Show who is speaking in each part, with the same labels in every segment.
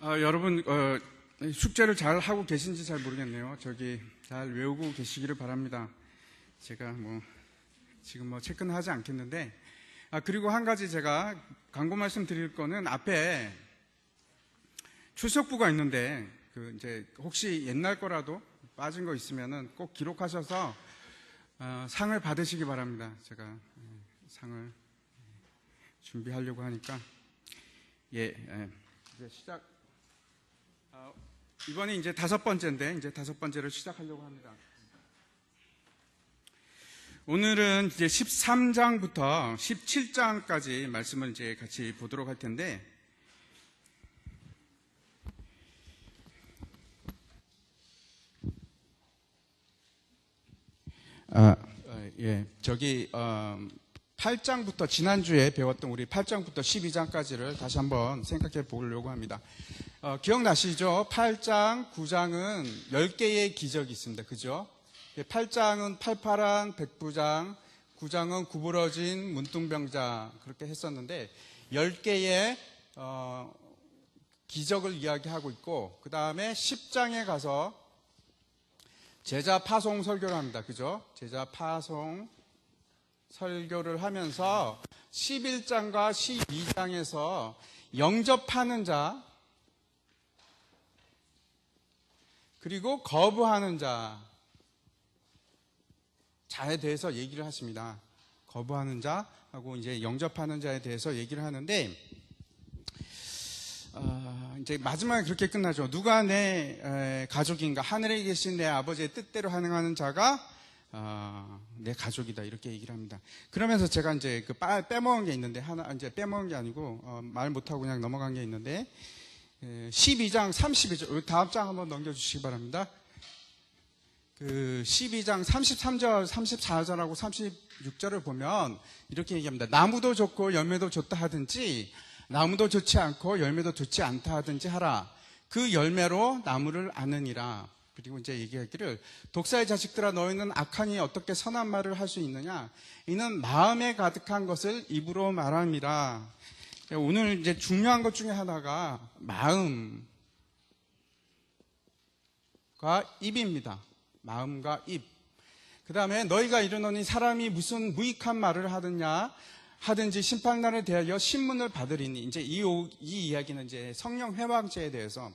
Speaker 1: 여러분 숙제를 잘 하고 계신지 잘 모르겠네요. 잘 외우고 계시기를 바랍니다. 제가 지금 체크는 하지 않겠는데, 그리고 한 가지 제가 광고 말씀 드릴 거는 앞에 출석부가 있는데 이제 혹시 옛날 거라도 빠진 거 있으면은 꼭 기록하셔서 상을 받으시기 바랍니다. 제가 상을 준비하려고 하니까 이제 시작. 이번이 이제 5번째인데 이제 5번째를 시작하려고 합니다. 오늘은 이제 13장부터 17장까지 말씀을 이제 같이 보도록 할 텐데, 저기 8장부터 지난주에 배웠던 우리 8장부터 12장까지를 다시 한번 생각해 보려고 합니다. 기억나시죠? 8장, 9장은 10개의 기적이 있습니다. 그죠? 8장은 팔팔한 백부장, 9장은 구부러진 문둥병자 그렇게 했었는데 10개의 기적을 이야기하고 있고, 그 다음에 10장에 가서 제자 파송 설교를 합니다. 그죠? 제자 파송 설교를 하면서 11장과 12장에서 영접하는 자, 그리고 거부하는 자에 대해서 얘기를 하십니다. 거부하는 자하고 이제 영접하는 자에 대해서 얘기를 하는데, 이제 마지막에 그렇게 끝나죠. 누가 내 가족인가? 하늘에 계신 내 아버지의 뜻대로 행하는 자가 내 가족이다, 이렇게 얘기를 합니다. 그러면서 제가 이제 빼먹은 게 있는데, 이제 빼먹은 게 아니고 말 못하고 그냥 넘어간 게 있는데, 12장 32절, 다음 장 한번 넘겨주시기 바랍니다. 12장 33절, 34절하고 36절을 보면 이렇게 얘기합니다. 나무도 좋고 열매도 좋다 하든지, 나무도 좋지 않고 열매도 좋지 않다 하든지 하라. 그 열매로 나무를 아느니라. 그리고 이제 얘기하기를, 독사의 자식들아, 너희는 악하니 어떻게 선한 말을 할 수 있느냐? 이는 마음에 가득한 것을 입으로 말함이라. 오늘 이제 중요한 것 중에 하나가 마음과 입입니다. 마음과 입. 그 다음에 너희가 이르노니 사람이 무슨 무익한 말을 하든지 심판날에 대하여 신문을 받으리니. 이제 이 이야기는 이제 성령 회방죄에 대해서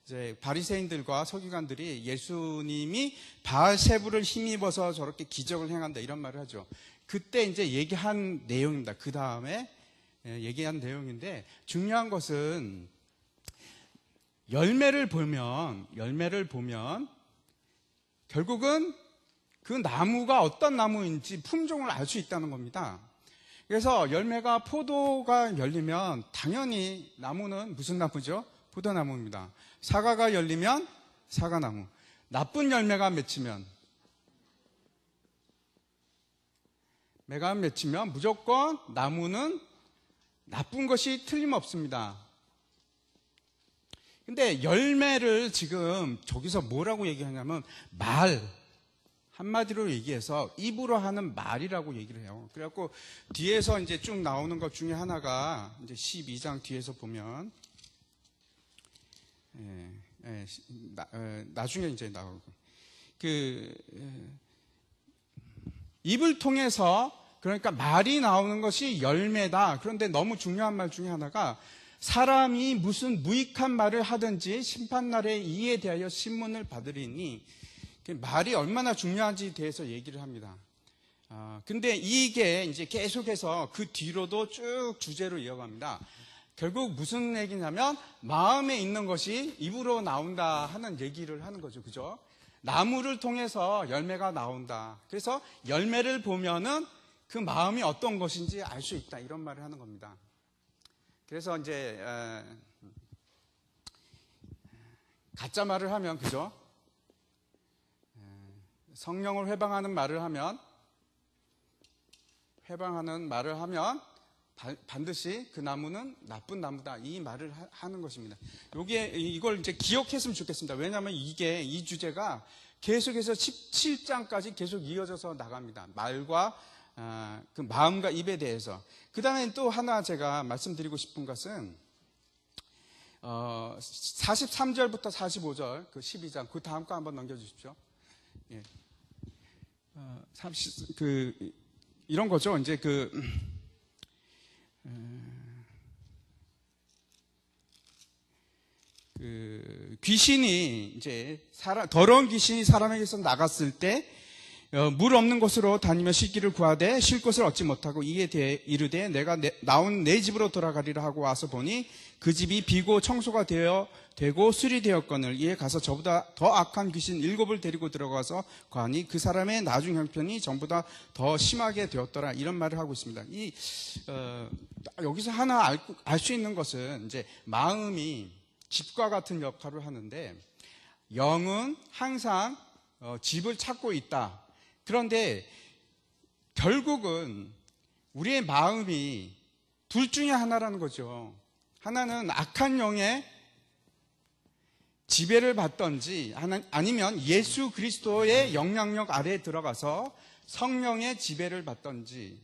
Speaker 1: 이제 바리새인들과 서기관들이 예수님이 바알세부를 힘입어서 저렇게 기적을 행한다, 이런 말을 하죠. 그때 이제 얘기한 내용입니다. 그 다음에 얘기한 내용인데, 중요한 것은 열매를 보면 결국은 그 나무가 어떤 나무인지 품종을 알 수 있다는 겁니다. 그래서 열매가 포도가 열리면 당연히 나무는 무슨 나무죠? 포도나무입니다. 사과가 열리면 사과나무. 나쁜 열매가 맺히면 무조건 나무는 나쁜 것이 틀림없습니다. 근데 열매를 지금 저기서 뭐라고 얘기하냐면 말, 한마디로 얘기해서 입으로 하는 말이라고 얘기를 해요. 그래갖고 뒤에서 이제 쭉 나오는 것 중에 하나가 이제 12장 뒤에서 보면 나중에 이제 나오고, 입을 통해서, 그러니까 말이 나오는 것이 열매다. 그런데 너무 중요한 말 중에 하나가, 사람이 무슨 무익한 말을 하든지 심판날에 이에 대하여 신문을 받으리니. 말이 얼마나 중요한지에 대해서 얘기를 합니다. 근데 이게 이제 계속해서 그 뒤로도 쭉 주제로 이어갑니다. 결국 무슨 얘기냐면 마음에 있는 것이 입으로 나온다 하는 얘기를 하는 거죠. 그죠? 나무를 통해서 열매가 나온다. 그래서 열매를 보면은 그 마음이 어떤 것인지 알 수 있다, 이런 말을 하는 겁니다. 그래서 이제 가짜 말을 하면, 그죠? 성령을 회방하는 말을 하면 반드시 그 나무는 나쁜 나무다, 이 말을 하는 것입니다. 이걸 이제 기억했으면 좋겠습니다. 왜냐하면 이 주제가 계속해서 17장까지 계속 이어져서 나갑니다. 말과 그 마음과 입에 대해서. 그 다음에 또 하나 제가 말씀드리고 싶은 것은, 43절부터 45절, 그 12장, 그 다음 거 한번 넘겨주십시오. 예. 이런 거죠. 이제 귀신이 이제 더러운 귀신이 사람에게서 나갔을 때 물 없는 곳으로 다니며 쉴 길을 구하되 쉴 곳을 얻지 못하고 이에 대해 이르되 내가 나온 내 집으로 돌아가리라 하고 와서 보니 그 집이 비고 청소가 되고 수리되었거늘 이에 가서 저보다 더 악한 귀신 7을 데리고 들어가서 거하니 그 사람의 나중 형편이 전보다 더 심하게 되었더라. 이런 말을 하고 있습니다. 여기서 하나 알 수 있는 것은 이제 마음이 집과 같은 역할을 하는데 영은 항상 집을 찾고 있다. 그런데 결국은 우리의 마음이 둘 중에 하나라는 거죠. 하나는 악한 영의 지배를 받든지 아니면 예수 그리스도의 영향력 아래에 들어가서 성령의 지배를 받든지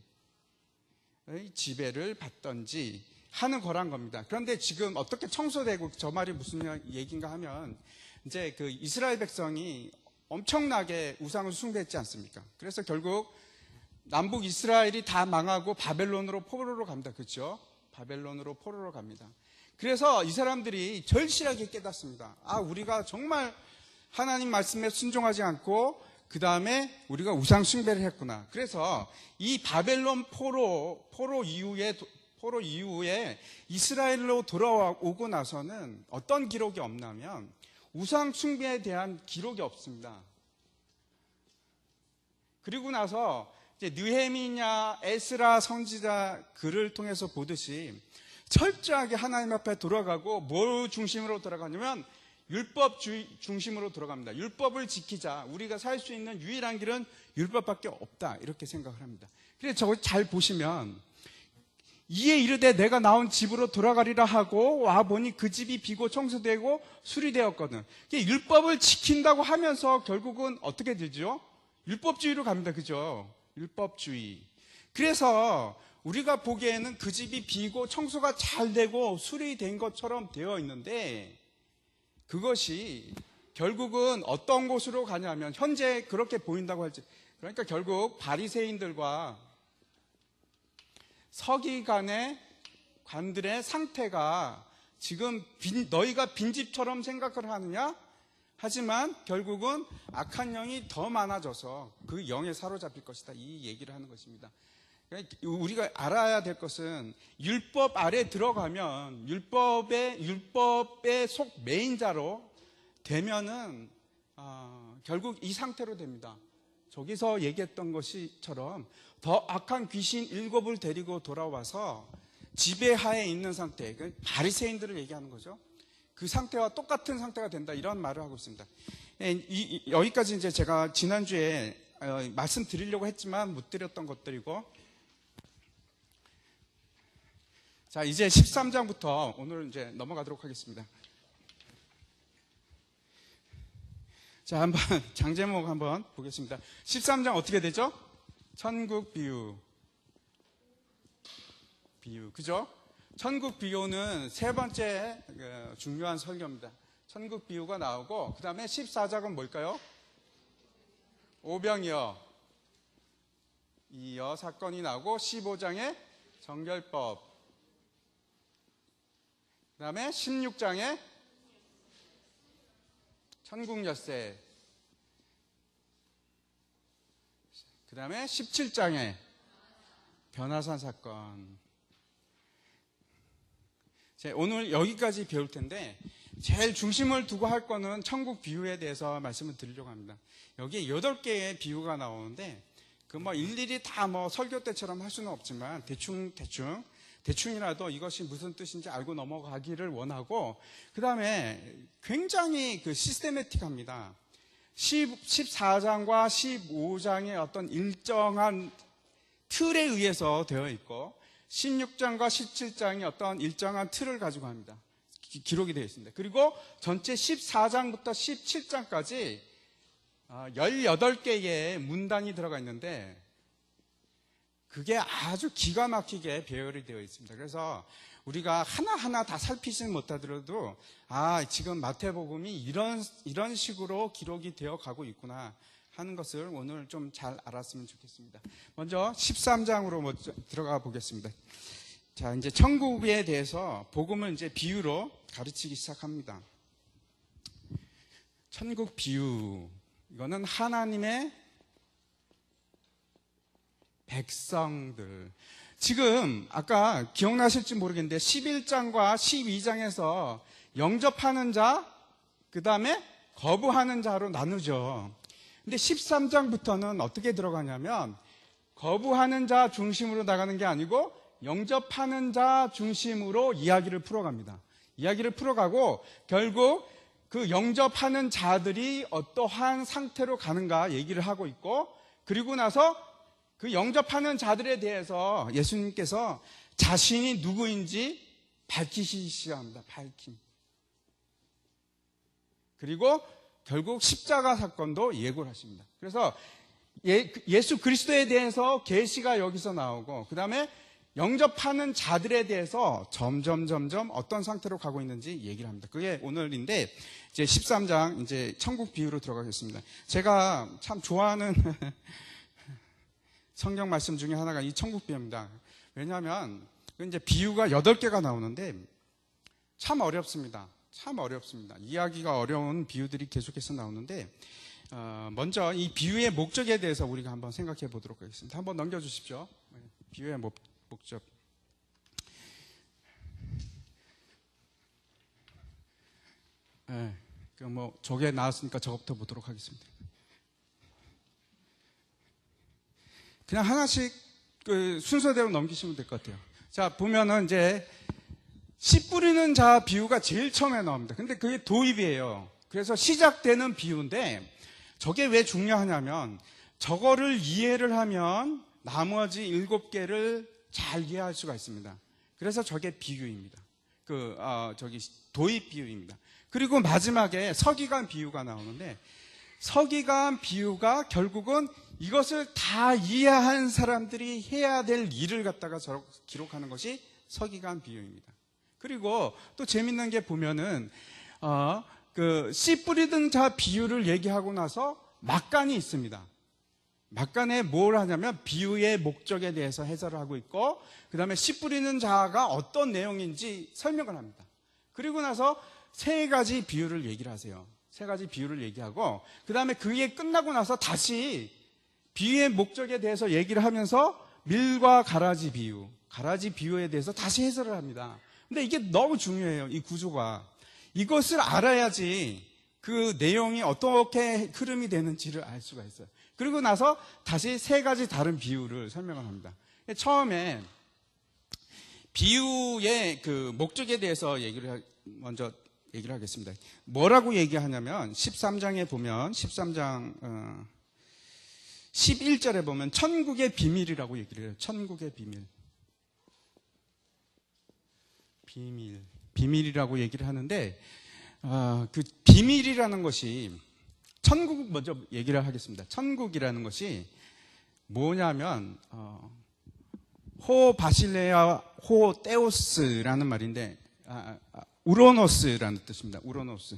Speaker 1: 하는 거란 겁니다. 그런데 지금 어떻게 청소되고 저 말이 무슨 얘기인가 하면 이제 그 이스라엘 백성이 엄청나게 우상을 숭배했지 않습니까? 그래서 결국 남북 이스라엘이 다 망하고 바벨론으로 포로로 갑니다. 그렇죠? 바벨론으로 포로로 갑니다. 그래서 이 사람들이 절실하게 깨닫습니다. 우리가 정말 하나님 말씀에 순종하지 않고 그 다음에 우리가 우상 숭배를 했구나. 그래서 이 바벨론 포로 이후에 이스라엘로 돌아오고 나서는 어떤 기록이 없냐면 우상 숭배에 대한 기록이 없습니다. 그리고 나서 이제 느헤미야, 에스라 선지자 글을 통해서 보듯이 철저하게 하나님 앞에 돌아가고 뭘 중심으로 돌아가냐면 율법주의 중심으로 돌아갑니다. 율법을 지키자. 우리가 살 수 있는 유일한 길은 율법밖에 없다. 이렇게 생각을 합니다. 그래서 저걸 잘 보시면 이에 이르되 내가 나온 집으로 돌아가리라 하고 와보니 그 집이 비고 청소되고 수리되었거든. 율법을 지킨다고 하면서 결국은 어떻게 되죠? 율법주의로 갑니다. 그죠? 율법주의. 그래서 우리가 보기에는 그 집이 비고 청소가 잘 되고 수리된 것처럼 되어 있는데 그것이 결국은 어떤 곳으로 가냐면 현재 그렇게 보인다고 할지 그러니까 결국 바리새인들과 서기관의 관들의 상태가 지금 너희가 빈집처럼 생각을 하느냐? 하지만 결국은 악한 영이 더 많아져서 그 영에 사로잡힐 것이다. 이 얘기를 하는 것입니다. 우리가 알아야 될 것은 율법 아래 들어가면 율법의 속 메인자로 되면은 결국 이 상태로 됩니다. 저기서 얘기했던 것처럼 더 악한 귀신 7을 데리고 돌아와서 지배하에 있는 상태, 바리새인들을 얘기하는 거죠. 그 상태와 똑같은 상태가 된다 이런 말을 하고 있습니다. 여기까지 이제 제가 지난주에 말씀드리려고 했지만 못 드렸던 것들이고 자 이제 13장부터 오늘 이제 넘어가도록 하겠습니다. 자 한번 장제목 한번 보겠습니다. 13장 어떻게 되죠? 천국 비유 그죠? 천국 비유는 세 번째 중요한 설교입니다. 천국 비유가 나오고 그 다음에 14장은 뭘까요? 오병이어 이어 사건이 나오고 15장에 정결법 그 다음에 16장에 천국 열쇠 그 다음에 17장에 변화산 사건. 오늘 여기까지 배울 텐데 제일 중심을 두고 할 거는 천국 비유에 대해서 말씀을 드리려고 합니다. 여기에 8개의 비유가 나오는데 그 일일이 다 설교 때처럼 할 수는 없지만 대충이라도 이것이 무슨 뜻인지 알고 넘어가기를 원하고 그 다음에 굉장히 시스테매틱합니다. 14장과 15장의 어떤 일정한 틀에 의해서 되어 있고 16장과 17장이 어떤 일정한 틀을 가지고 합니다. 기록이 되어 있습니다. 그리고 전체 14장부터 17장까지 18개의 문단이 들어가 있는데 그게 아주 기가 막히게 배열이 되어 있습니다. 그래서 우리가 하나하나 다 살피지는 못하더라도 지금 마태복음이 이런 식으로 기록이 되어 가고 있구나 하는 것을 오늘 좀 잘 알았으면 좋겠습니다. 먼저 13장으로 들어가 보겠습니다. 자, 이제 천국에 대해서 복음을 이제 비유로 가르치기 시작합니다. 천국 비유, 이거는 하나님의 백성들. 지금 아까 기억나실지 모르겠는데 11장과 12장에서 영접하는 자, 그 다음에 거부하는 자로 나누죠. 근데 13장부터는 어떻게 들어가냐면 거부하는 자 중심으로 나가는 게 아니고 영접하는 자 중심으로 이야기를 풀어갑니다. 이야기를 풀어가고 결국 그 영접하는 자들이 어떠한 상태로 가는가 얘기를 하고 있고, 그리고 나서 그 영접하는 자들에 대해서 예수님께서 자신이 누구인지 밝히시기 시작합니다. 밝힘. 그리고 결국 십자가 사건도 예고를 하십니다. 그래서 예수 그리스도에 대해서 계시가 여기서 나오고, 그 다음에 영접하는 자들에 대해서 점점 어떤 상태로 가고 있는지 얘기를 합니다. 그게 오늘인데, 이제 13장 이제 천국 비유로 들어가겠습니다. 제가 참 좋아하는 성경 말씀 중에 하나가 이 천국 비유입니다. 왜냐하면 이제 비유가 8개가 나오는데 참 어렵습니다. 참 어렵습니다. 이야기가 어려운 비유들이 계속해서 나오는데, 먼저 이 비유의 목적에 대해서 우리가 한번 생각해 보도록 하겠습니다. 한번 넘겨주십시오. 비유의 목적. 저게 나왔으니까 저거부터 보도록 하겠습니다. 그냥 하나씩 순서대로 넘기시면 될 것 같아요. 자, 보면은 이제 씨 뿌리는 자 비유가 제일 처음에 나옵니다. 근데 그게 도입이에요. 그래서 시작되는 비유인데 저게 왜 중요하냐면 저거를 이해를 하면 나머지 7개를 잘 이해할 수가 있습니다. 그래서 저게 비유입니다. 도입 비유입니다. 그리고 마지막에 서기관 비유가 나오는데, 서기관 비유가 결국은 이것을 다 이해한 사람들이 해야 될 일을 갖다가 기록하는 것이 서기관 비유입니다. 그리고 또 재밌는 게 보면은 씨 뿌리던 자 비유를 얘기하고 나서 막간이 있습니다. 막간에 뭘 하냐면 비유의 목적에 대해서 해설을 하고 있고, 그 다음에 씨 뿌리는 자가 어떤 내용인지 설명을 합니다. 그리고 나서 3가지 비유를 얘기를 하세요. 3가지 비유를 얘기하고, 그 다음에 그게 끝나고 나서 다시 비유의 목적에 대해서 얘기를 하면서 밀과 가라지 비유에 대해서 다시 해설을 합니다. 근데 이게 너무 중요해요. 이 구조가. 이것을 알아야지 그 내용이 어떻게 흐름이 되는지를 알 수가 있어요. 그리고 나서 다시 3가지 다른 비유를 설명을 합니다. 처음에 비유의 그 목적에 대해서 먼저 얘기를 하겠습니다. 뭐라고 얘기하냐면 13장에 보면 13장 11절에 보면 천국의 비밀이라고 얘기를 해요. 천국의 비밀이라고 얘기를 하는데, 그 비밀이라는 것이, 천국 먼저 얘기를 하겠습니다. 천국이라는 것이 뭐냐면 호 바실레아 호 테오스라는 말인데, 우로노스라는 뜻입니다. 우로노스.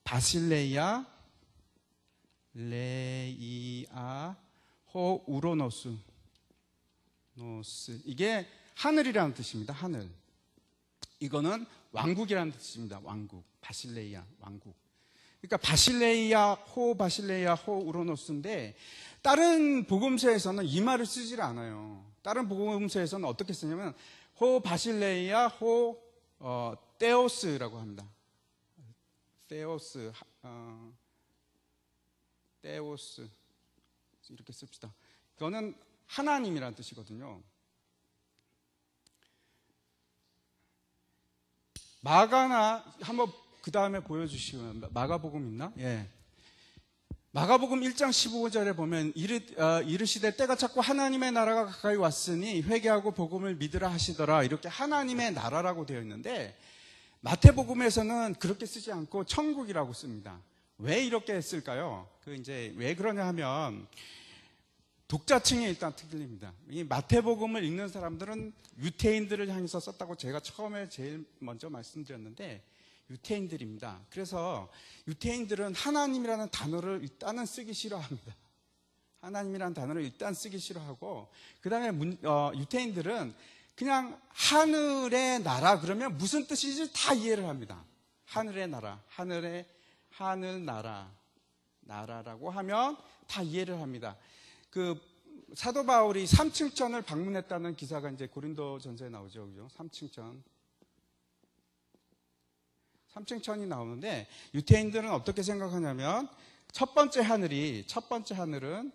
Speaker 1: 바실레아 레이아 호 우로노스. 이게 하늘이라는 뜻입니다. 하늘. 이거는 왕국이라는 뜻입니다. 왕국. 바실레이아 왕국. 그러니까 바실레이아 호 우로노스인데, 다른 복음서에서는 이 말을 쓰질 않아요. 다른 복음서에서는 어떻게 쓰냐면 호 바실레이아 호 테오스라고 합니다. 테오스 이렇게 씁시다. 이거는 하나님이라는 뜻이거든요. 마가나 한번 그 다음에 보여주시면, 마가복음 있나? 예. 마가복음 1장 15절에 보면 이르시되 때가 찼고 하나님의 나라가 가까이 왔으니 회개하고 복음을 믿으라 하시더라, 이렇게 하나님의 나라라고 되어 있는데, 마태복음에서는 그렇게 쓰지 않고 천국이라고 씁니다. 왜 이렇게 했을까요? 왜 그러냐 하면 독자층이 일단 틀립니다. 이 마태복음을 읽는 사람들은 유태인들을 향해서 썼다고 제가 처음에 제일 먼저 말씀드렸는데 유태인들입니다. 그래서 유태인들은 하나님이라는 단어를 일단은 쓰기 싫어합니다. 하나님이라는 단어를 일단 쓰기 싫어하고, 그 다음에 유태인들은 그냥 하늘의 나라 그러면 무슨 뜻인지 다 이해를 합니다. 하늘의 나라, 하늘 나라라고 하면 다 이해를 합니다. 그 사도 바울이 삼층천을 방문했다는 기사가 이제 고린도전서에 나오죠, 그죠? 삼층천이 나오는데 유태인들은 어떻게 생각하냐면 첫 번째 하늘은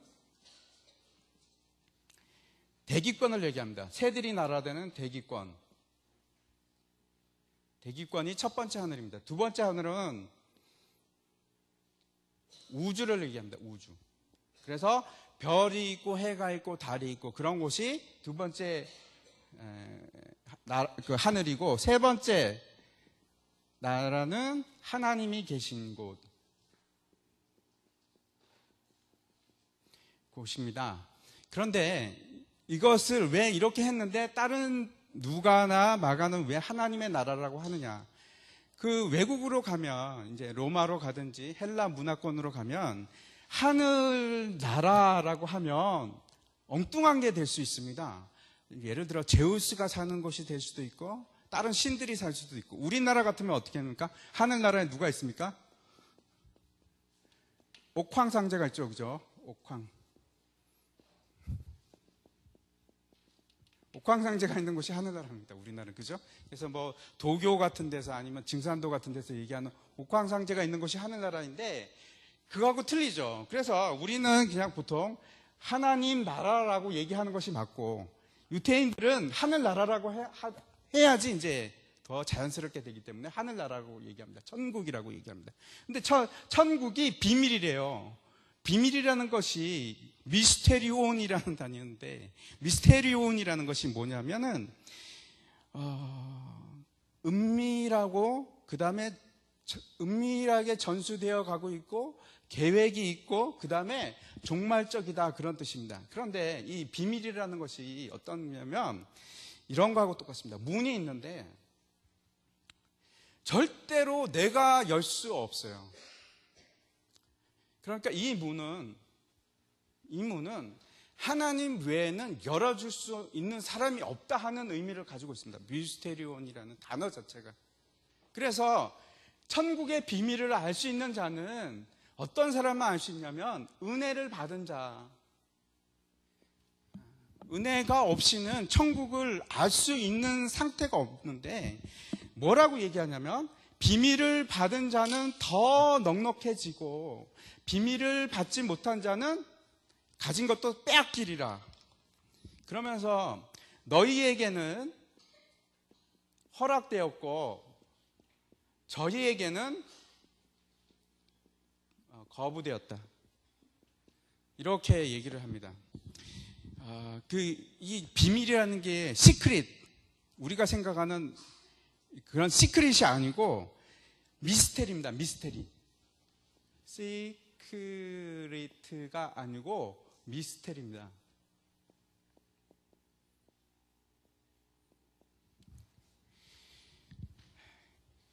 Speaker 1: 대기권을 얘기합니다. 새들이 날아다니는 대기권이 첫 번째 하늘입니다. 두 번째 하늘은 우주를 얘기합니다. 우주. 그래서 별이 있고 해가 있고 달이 있고 그런 곳이 두 번째 그 하늘이고, 세 번째 나라는 하나님이 계신 곳입니다. 그런데 이것을 왜 이렇게 했는데 다른 누가나 마가는 왜 하나님의 나라라고 하느냐? 그 외국으로 가면, 이제 로마로 가든지 헬라 문화권으로 가면 하늘 나라라고 하면 엉뚱한 게 될 수 있습니다. 예를 들어 제우스가 사는 곳이 될 수도 있고 다른 신들이 살 수도 있고. 우리나라 같으면 어떻게 합니까? 하늘나라에 누가 있습니까? 옥황상제가 있죠, 그죠? 옥황상제가 있는 곳이 하늘나라입니다. 우리나라는, 그죠? 그래서 뭐 도교 같은 데서 아니면 증산도 같은 데서 얘기하는 옥황상제가 있는 곳이 하늘나라인데 그거하고 틀리죠. 그래서 우리는 그냥 보통 하나님 나라라고 얘기하는 것이 맞고, 유태인들은 하늘나라라고 해야지 이제 더 자연스럽게 되기 때문에 하늘나라라고 얘기합니다. 천국이라고 얘기합니다. 근데 천국이 비밀이래요. 비밀이라는 것이 미스테리온이라는 단어인데, 미스테리온이라는 것이 뭐냐면은 은밀하고 그 다음에 은밀하게 전수되어 가고 있고 계획이 있고 그 다음에 종말적이다, 그런 뜻입니다. 그런데 이 비밀이라는 것이 어떠냐면 이런 거하고 똑같습니다. 문이 있는데 절대로 내가 열 수 없어요. 그러니까 이 문은 하나님 외에는 열어줄 수 있는 사람이 없다 하는 의미를 가지고 있습니다. 미스테리온이라는 단어 자체가. 그래서 천국의 비밀을 알 수 있는 자는 어떤 사람만 알 수 있냐면 은혜를 받은 자. 은혜가 없이는 천국을 알 수 있는 상태가 없는데, 뭐라고 얘기하냐면 비밀을 받은 자는 더 넉넉해지고 비밀을 받지 못한 자는 가진 것도 빼앗기리라. 그러면서 너희에게는 허락되었고 저희에게는 거부되었다. 이렇게 얘기를 합니다. 이 비밀이라는 게 시크릿, 우리가 생각하는 그런 시크릿이 아니고 미스테리입니다. 미스테리. 시크릿가 아니고 미스테리입니다.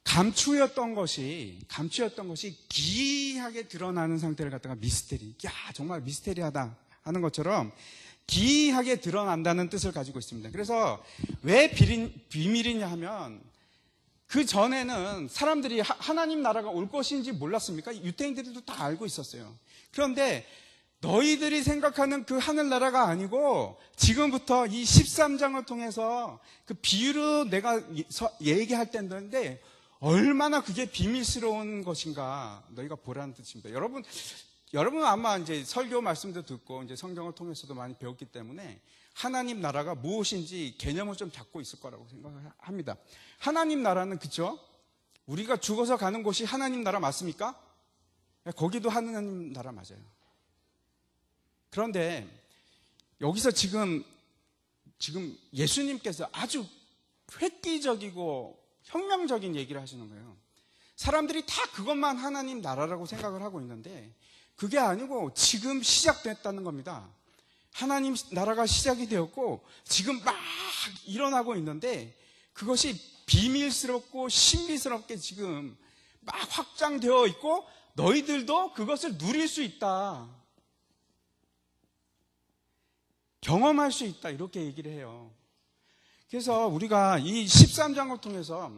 Speaker 1: 감추였던 것이 기이하게 드러나는 상태를 갖다가 미스테리. 야, 정말 미스테리하다 하는 것처럼 기이하게 드러난다는 뜻을 가지고 있습니다. 그래서 왜 비밀이냐 하면, 그 전에는 사람들이 하나님 나라가 올 것인지 몰랐습니까? 유태인들도 다 알고 있었어요. 그런데 너희들이 생각하는 그 하늘나라가 아니고 지금부터 이 13장을 통해서 그 비유로 내가 얘기할 때인데 얼마나 그게 비밀스러운 것인가 너희가 보라는 뜻입니다. 여러분 아마 이제 설교 말씀도 듣고 이제 성경을 통해서도 많이 배웠기 때문에 하나님 나라가 무엇인지 개념을 좀 잡고 있을 거라고 생각합니다. 하나님 나라는, 그쵸? 우리가 죽어서 가는 곳이 하나님 나라 맞습니까? 거기도 하나님 나라 맞아요. 그런데 여기서 지금 예수님께서 아주 획기적이고 혁명적인 얘기를 하시는 거예요. 사람들이 다 그것만 하나님 나라라고 생각을 하고 있는데 그게 아니고 지금 시작됐다는 겁니다. 하나님 나라가 시작이 되었고 지금 막 일어나고 있는데 그것이 비밀스럽고 신비스럽게 지금 막 확장되어 있고 너희들도 그것을 누릴 수 있다. 경험할 수 있다. 이렇게 얘기를 해요. 그래서 우리가 이 13장을 통해서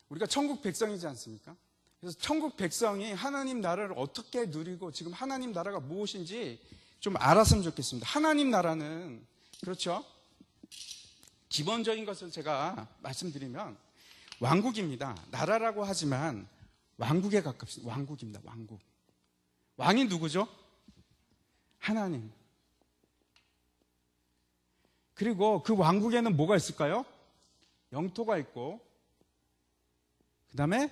Speaker 1: 우리가 천국 백성이지 않습니까? 그래서 천국 백성이 하나님 나라를 어떻게 누리고 지금 하나님 나라가 무엇인지 좀 알았으면 좋겠습니다. 하나님 나라는 그렇죠? 기본적인 것을 제가 말씀드리면 왕국입니다. 나라라고 하지만 왕국에 가깝습니다. 왕국입니다. 왕국. 왕이 누구죠? 하나님. 그리고 그 왕국에는 뭐가 있을까요? 영토가 있고 그 다음에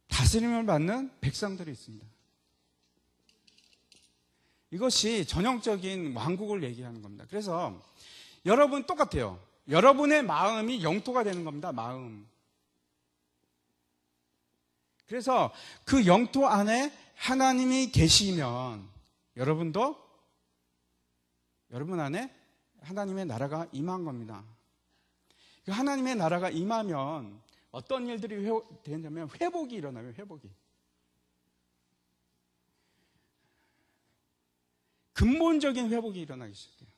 Speaker 1: 다스림을 받는 백성들이 있습니다. 이것이 전형적인 왕국을 얘기하는 겁니다. 그래서 여러분 똑같아요. 여러분의 마음이 영토가 되는 겁니다. 마음. 그래서 그 영토 안에 하나님이 계시면 여러분 안에 하나님의 나라가 임한 겁니다. 그 하나님의 나라가 임하면 어떤 일들이 되냐면 회복이 일어나요. 회복이. 근본적인 회복이 일어나기 시작해요.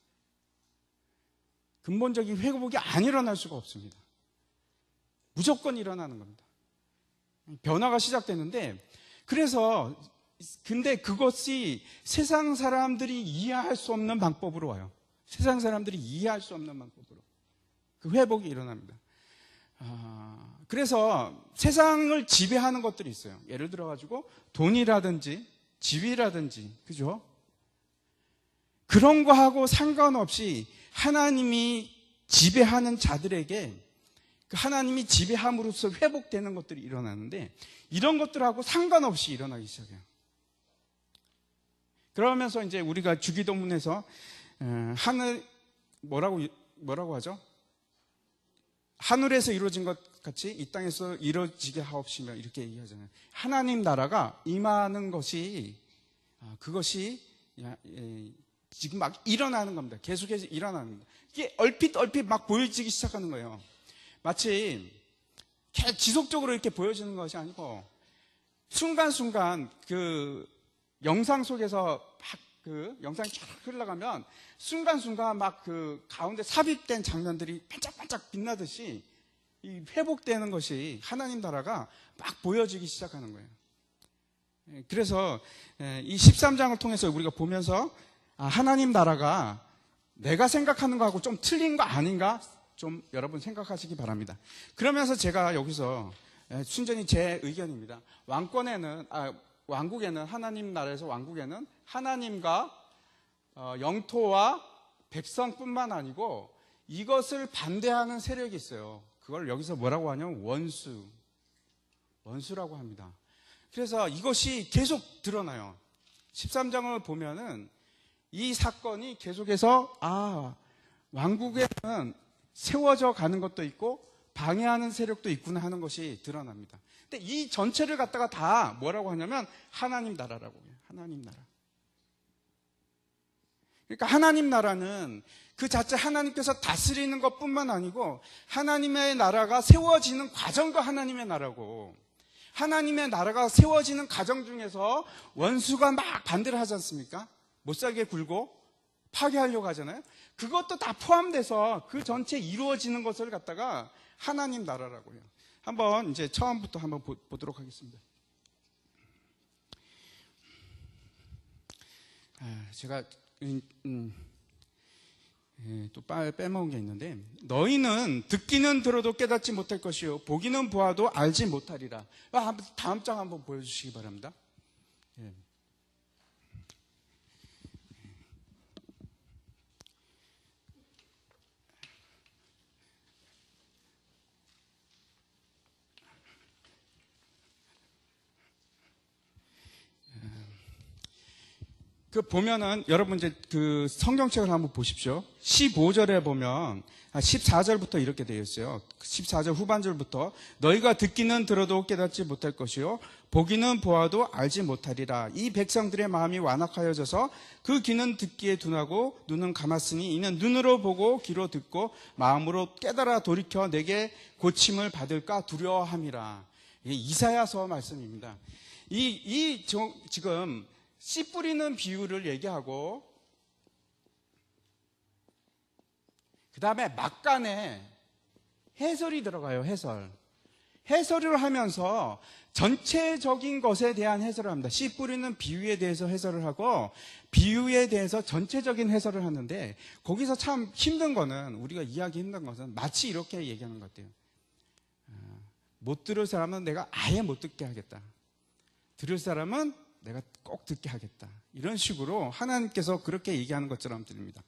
Speaker 1: 근본적인 회복이 안 일어날 수가 없습니다. 무조건 일어나는 겁니다. 변화가 시작되는데 근데 그것이 세상 사람들이 이해할 수 없는 방법으로 와요. 세상 사람들이 이해할 수 없는 방법으로 그 회복이 일어납니다. 그래서 세상을 지배하는 것들이 있어요. 예를 들어가지고 돈이라든지 지위라든지 그죠? 그런 거하고 상관없이 하나님이 지배하는 자들에게 그 하나님이 지배함으로써 회복되는 것들이 일어나는데 이런 것들하고 상관없이 일어나기 시작해요. 그러면서 이제 우리가 주기도문에서 하늘 뭐라고 하죠? 하늘에서 이루어진 것 같이 이 땅에서 이루어지게 하옵시며 이렇게 얘기하잖아요. 하나님 나라가 임하는 것이 그것이 지금 막 일어나는 겁니다. 계속해서 일어나는 겁니다. 이게 얼핏 막 보여지기 시작하는 거예요. 마치 지속적으로 이렇게 보여지는 것이 아니고 순간순간 그 영상 속에서 막 그 영상이 쫙 흘러가면 순간순간 막 그 가운데 삽입된 장면들이 반짝반짝 빛나듯이 이 회복되는 것이 하나님 나라가 막 보여지기 시작하는 거예요. 그래서 이 13장을 통해서 우리가 보면서 하나님 나라가 내가 생각하는 거하고 좀 틀린 거 아닌가? 좀 여러분 생각하시기 바랍니다. 그러면서 제가 여기서 순전히 제 의견입니다. 왕국에는 하나님 나라에서 왕국에는 하나님과 영토와 백성뿐만 아니고 이것을 반대하는 세력이 있어요. 그걸 여기서 뭐라고 하냐면 원수라고 합니다. 그래서 이것이 계속 드러나요. 13장을 보면은 이 사건이 계속해서 왕국에는 세워져 가는 것도 있고 방해하는 세력도 있구나 하는 것이 드러납니다. 근데 이 전체를 갖다가 다 뭐라고 하냐면 하나님 나라라고 해요. 하나님 나라. 그러니까 하나님 나라는 그 자체 하나님께서 다스리는 것뿐만 아니고 하나님의 나라가 세워지는 과정도 하나님의 나라고 하나님의 나라가 세워지는 과정 중에서 원수가 막 반대를 하지 않습니까? 못살게 굴고 파괴하려고 하잖아요. 그것도 다 포함돼서 그 전체 이루어지는 것을 갖다가 하나님 나라라고 해요. 한번 이제 처음부터 한번 보도록 하겠습니다. 제가 또 빼먹은 게 있는데 너희는 듣기는 들어도 깨닫지 못할 것이요 보기는 보아도 알지 못하리라. 다음 장 한번 보여주시기 바랍니다. 그 보면은 여러분 이제 그 성경책을 한번 보십시오. 15절에 보면 14절부터 이렇게 되어 있어요. 14절 후반절부터 너희가 듣기는 들어도 깨닫지 못할 것이요 보기는 보아도 알지 못하리라. 이 백성들의 마음이 완악하여져서 그 귀는 듣기에 둔하고 눈은 감았으니 이는 눈으로 보고 귀로 듣고 마음으로 깨달아 돌이켜 내게 고침을 받을까 두려워함이라. 이게 이사야서 말씀입니다. 지금 씨 뿌리는 비유를 얘기하고 그 다음에 막간에 해설이 들어가요. 해설을 하면서 전체적인 것에 대한 해설을 합니다. 씨 뿌리는 비유에 대해서 해설을 하고 비유에 대해서 전체적인 해설을 하는데 거기서 참 힘든 거는 우리가 이해하기 힘든 것은 마치 이렇게 얘기하는 것 같아요. 못 들을 사람은 내가 아예 못 듣게 하겠다. 들을 사람은 내가 꼭 듣게 하겠다. 이런 식으로 하나님께서 그렇게 얘기하는 것처럼 들립니다.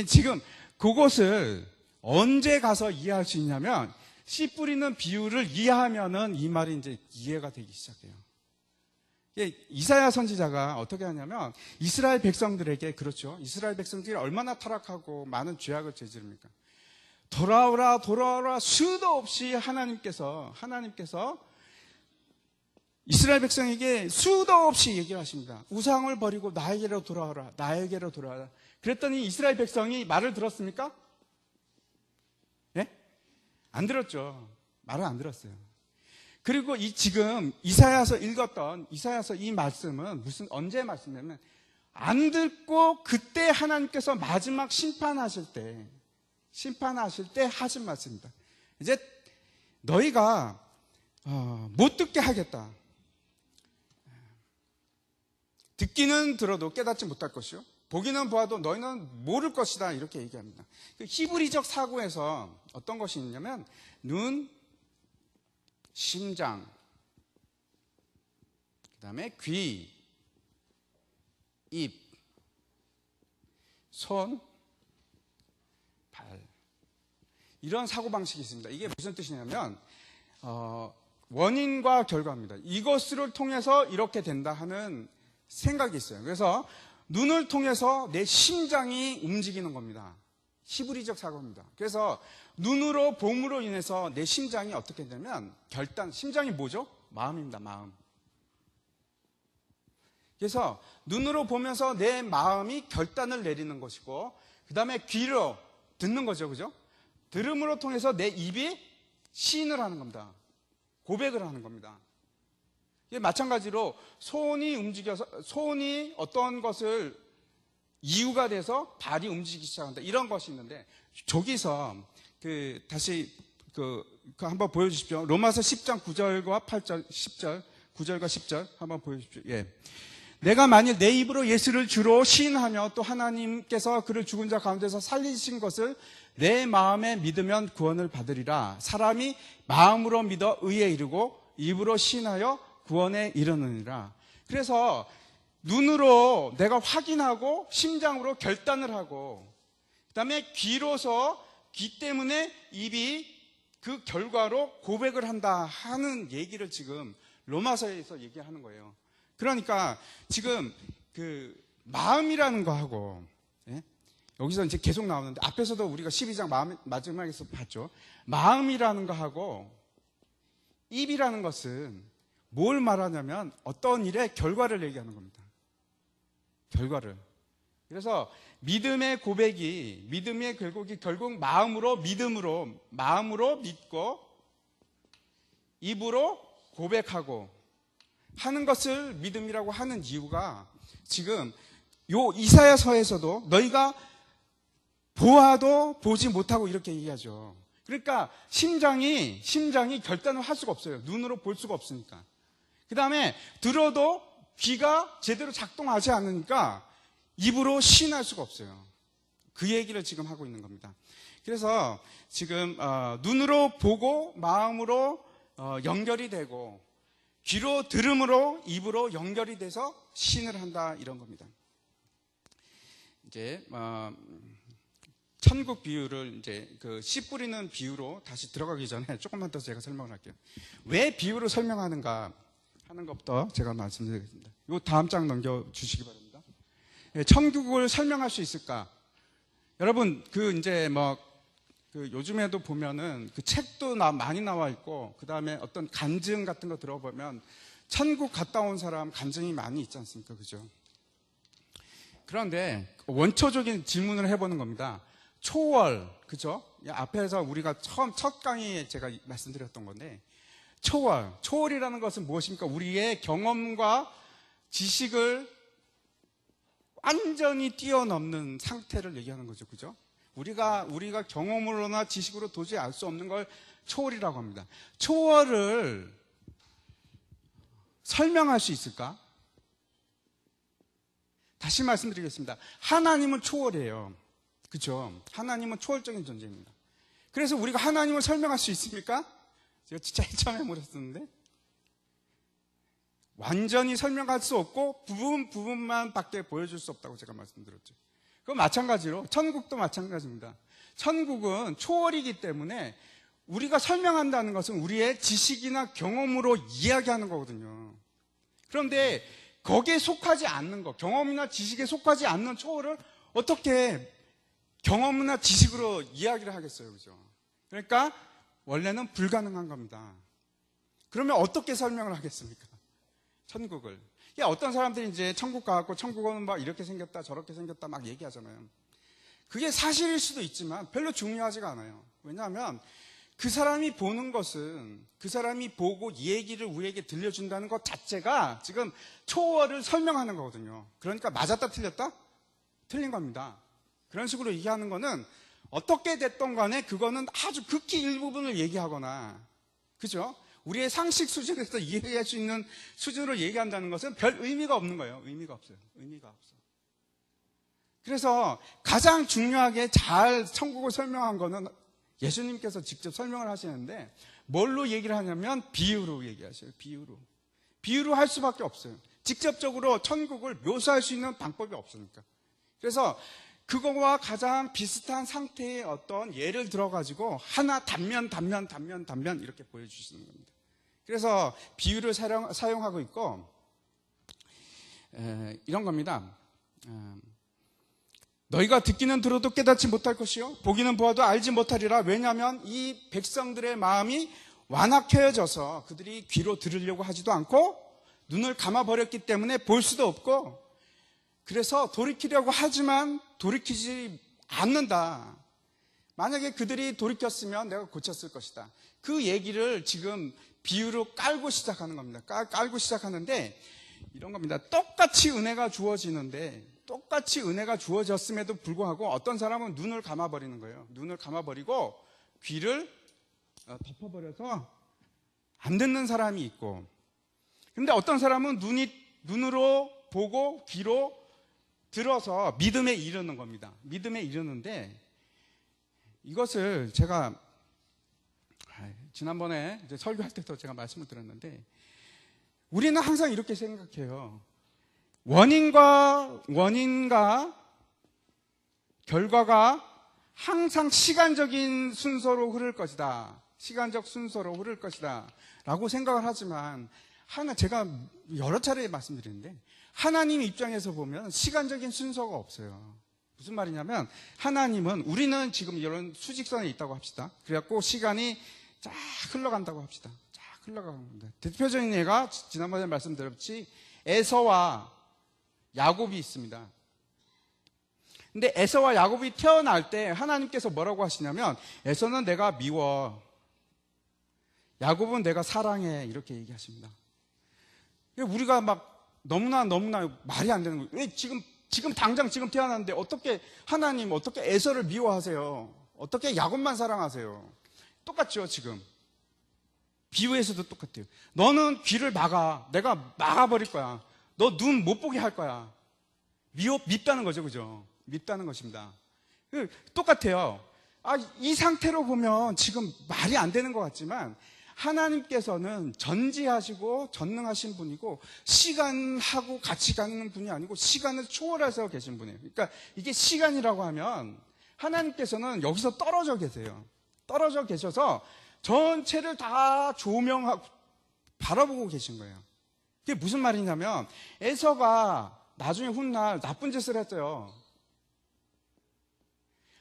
Speaker 1: 지금 그것을 언제 가서 이해할 수 있냐면 씨 뿌리는 비유를 이해하면은 이 말이 이제 이해가 되기 시작해요. 이사야 선지자가 어떻게 하냐면 이스라엘 백성들에게 그렇죠. 이스라엘 백성들이 얼마나 타락하고 많은 죄악을 저지릅니까? 돌아오라 수도 없이 하나님께서 이스라엘 백성에게 수도 없이 얘기를 하십니다. 우상을 버리고 나에게로 돌아오라. 그랬더니 이스라엘 백성이 말을 들었습니까? 예? 안 들었죠. 말을 안 들었어요. 그리고 지금 이사야서 읽었던 이사야서 이 말씀은 언제 말씀이냐면 안 듣고 그때 하나님께서 마지막 심판하실 때 하신 말씀입니다. 이제 너희가 못 듣게 하겠다. 듣기는 들어도 깨닫지 못할 것이요 보기는 보아도 너희는 모를 것이다. 이렇게 얘기합니다. 그 히브리적 사고에서 어떤 것이 있냐면 눈, 심장, 그 다음에 귀, 입, 손, 발 이런 사고방식이 있습니다. 이게 무슨 뜻이냐면 원인과 결과입니다. 이것을 통해서 이렇게 된다 하는 생각이 있어요. 그래서 눈을 통해서 내 심장이 움직이는 겁니다. 히브리적 사고입니다. 그래서 눈으로 봄으로 인해서 내 심장이 어떻게 되냐면 심장이 뭐죠? 마음입니다. 마음. 그래서 눈으로 보면서 내 마음이 결단을 내리는 것이고 그 다음에 귀로 듣는 거죠. 그죠? 들음으로 통해서 내 입이 시인을 하는 겁니다. 고백을 하는 겁니다. 마찬가지로 손이 움직여서 손이 어떤 것을 이유가 돼서 발이 움직이기 시작한다. 이런 것이 있는데 저기서 다시 한번 보여주십시오. 로마서 10장 9절과 8절, 10절, 9절과 10절 한번 보여주십시오. 예. 내가 만일 내 입으로 예수를 주로 시인하며 또 하나님께서 그를 죽은 자 가운데서 살리신 것을 내 마음에 믿으면 구원을 받으리라. 사람이 마음으로 믿어 의에 이르고 입으로 시인하여 구원에 이르느니라. 그래서 눈으로 내가 확인하고 심장으로 결단을 하고 그 다음에 귀로서 귀 때문에 입이 그 결과로 고백을 한다 하는 얘기를 지금 로마서에서 얘기하는 거예요. 그러니까 지금 그 마음이라는 거하고 여기서 이제 계속 나오는데 앞에서도 우리가 12장 마지막에서 봤죠. 마음이라는 거하고 입이라는 것은 뭘 말하냐면 어떤 일의 결과를 얘기하는 겁니다. 결과를. 그래서 믿음의 고백이 결국 마음으로 믿고 입으로 고백하고 하는 것을 믿음이라고 하는 이유가 지금 요 이사야서에서도 너희가 보아도 보지 못하고 이렇게 얘기하죠. 그러니까 심장이 결단을 할 수가 없어요. 눈으로 볼 수가 없으니까. 그 다음에 들어도 귀가 제대로 작동하지 않으니까 입으로 시인할 수가 없어요. 그 얘기를 지금 하고 있는 겁니다. 그래서 지금 눈으로 보고 마음으로 연결이 되고 귀로 들음으로 입으로 연결이 돼서 시인을 한다 이런 겁니다. 이제 천국 비유를 이제 씨 뿌리는 비유로 다시 들어가기 전에 조금만 더 제가 설명을 할게요. 왜 비유로 설명하는가 하는 것부터 제가 말씀드리겠습니다. 이 다음 장 넘겨주시기 바랍니다. 천국을 설명할 수 있을까? 여러분, 요즘에도 보면은 그 책도 많이 나와 있고, 그 다음에 어떤 간증 같은 거 들어보면 천국 갔다 온 사람 간증이 많이 있지 않습니까? 그죠? 그런데 원초적인 질문을 해보는 겁니다. 초월, 그죠? 앞에서 우리가 첫 강의에 제가 말씀드렸던 건데, 초월이라는 것은 무엇입니까? 우리의 경험과 지식을 완전히 뛰어넘는 상태를 얘기하는 거죠. 그죠? 우리가 경험으로나 지식으로 도저히 알 수 없는 걸 초월이라고 합니다. 초월을 설명할 수 있을까? 다시 말씀드리겠습니다. 하나님은 초월이에요. 그죠? 하나님은 초월적인 존재입니다. 그래서 우리가 하나님을 설명할 수 있습니까? 제가 진짜 처음에 물었었는데, 완전히 설명할 수 없고 부분만 밖에 보여줄 수 없다고 제가 말씀드렸죠. 그건 마찬가지로 천국도 마찬가지입니다. 천국은 초월이기 때문에 우리가 설명한다는 것은 우리의 지식이나 경험으로 이야기하는 거거든요. 그런데 거기에 속하지 않는 것, 경험이나 지식에 속하지 않는 초월을 어떻게 경험이나 지식으로 이야기를 하겠어요. 그죠? 그러니까 원래는 불가능한 겁니다. 그러면 어떻게 설명을 하겠습니까? 천국을. 어떤 사람들이 이제 천국 가갖고 천국은 막 이렇게 생겼다 저렇게 생겼다 막 얘기하잖아요. 그게 사실일 수도 있지만 별로 중요하지가 않아요. 왜냐하면 그 사람이 보는 것은, 그 사람이 보고 이 얘기를 우리에게 들려준다는 것 자체가 지금 초월을 설명하는 거거든요. 그러니까 맞았다 틀렸다? 틀린 겁니다. 그런 식으로 얘기하는 거는 어떻게 됐던 간에 그거는 아주 극히 일부분을 얘기하거나, 그죠? 우리의 상식 수준에서 이해할 수 있는 수준으로 얘기한다는 것은 별 의미가 없는 거예요. 의미가 없어요. 의미가 없어. 그래서 가장 중요하게 잘 천국을 설명한 거는 예수님께서 직접 설명을 하시는데, 뭘로 얘기를 하냐면 비유로 얘기하셔요. 비유로 할 수밖에 없어요. 직접적으로 천국을 묘사할 수 있는 방법이 없으니까. 그래서 그거와 가장 비슷한 상태의 어떤 예를 들어가지고 하나 단면 이렇게 보여주시는 겁니다. 그래서 비유를 사용하고 있고, 이런 겁니다. 너희가 듣기는 들어도 깨닫지 못할 것이요 보기는 보아도 알지 못하리라. 왜냐하면 이 백성들의 마음이 완악해져서 그들이 귀로 들으려고 하지도 않고 눈을 감아버렸기 때문에 볼 수도 없고, 그래서 돌이키려고 하지만 돌이키지 않는다. 만약에 그들이 돌이켰으면 내가 고쳤을 것이다. 그 얘기를 지금 비유로 깔고 시작하는 겁니다. 깔고 시작하는데 이런 겁니다. 똑같이 은혜가 주어졌음에도 불구하고 어떤 사람은 눈을 감아버리는 거예요. 눈을 감아버리고 귀를 덮어버려서 안 듣는 사람이 있고, 근데 어떤 사람은 눈으로 보고 귀로 들어서 믿음에 이르는 겁니다. 믿음에 이르는데, 이것을 제가 지난번에 이제 설교할 때도 제가 말씀을 드렸는데, 우리는 항상 이렇게 생각해요. 원인과 결과가 항상 시간적인 순서로 흐를 것이다. 시간적 순서로 흐를 것이다. 라고 생각을 하지만, 제가 여러 차례 말씀드리는데, 하나님 입장에서 보면 시간적인 순서가 없어요. 무슨 말이냐면, 하나님은, 우리는 지금 이런 수직선에 있다고 합시다. 그래갖고 시간이 쫙 흘러간다고 합시다. 쫙 흘러갑니다. 대표적인 예가 지난번에 말씀드렸지, 에서와 야곱이 있습니다. 근데 에서와 야곱이 태어날 때 하나님께서 뭐라고 하시냐면, 에서는 내가 미워, 야곱은 내가 사랑해, 이렇게 얘기하십니다. 우리가 막 너무나 말이 안 되는 거예요. 왜 지금 당장 태어났는데 어떻게 하나님, 어떻게 에서를 미워하세요? 어떻게 야곱만 사랑하세요? 똑같죠. 지금 비유에서도 똑같아요. 너는 귀를 막아. 내가 막아버릴 거야. 너 눈 못 보게 할 거야. 밉다는 거죠. 그죠? 밉다는 것입니다. 똑같아요. 이 상태로 보면 지금 말이 안 되는 것 같지만, 하나님께서는 전지하시고 전능하신 분이고 시간하고 같이 가는 분이 아니고 시간을 초월해서 계신 분이에요. 그러니까 이게 시간이라고 하면 하나님께서는 여기서 떨어져 계세요. 떨어져 계셔서 전체를 다 조명하고 바라보고 계신 거예요. 그게 무슨 말이냐면, 에서가 나중에 훗날 나쁜 짓을 했어요.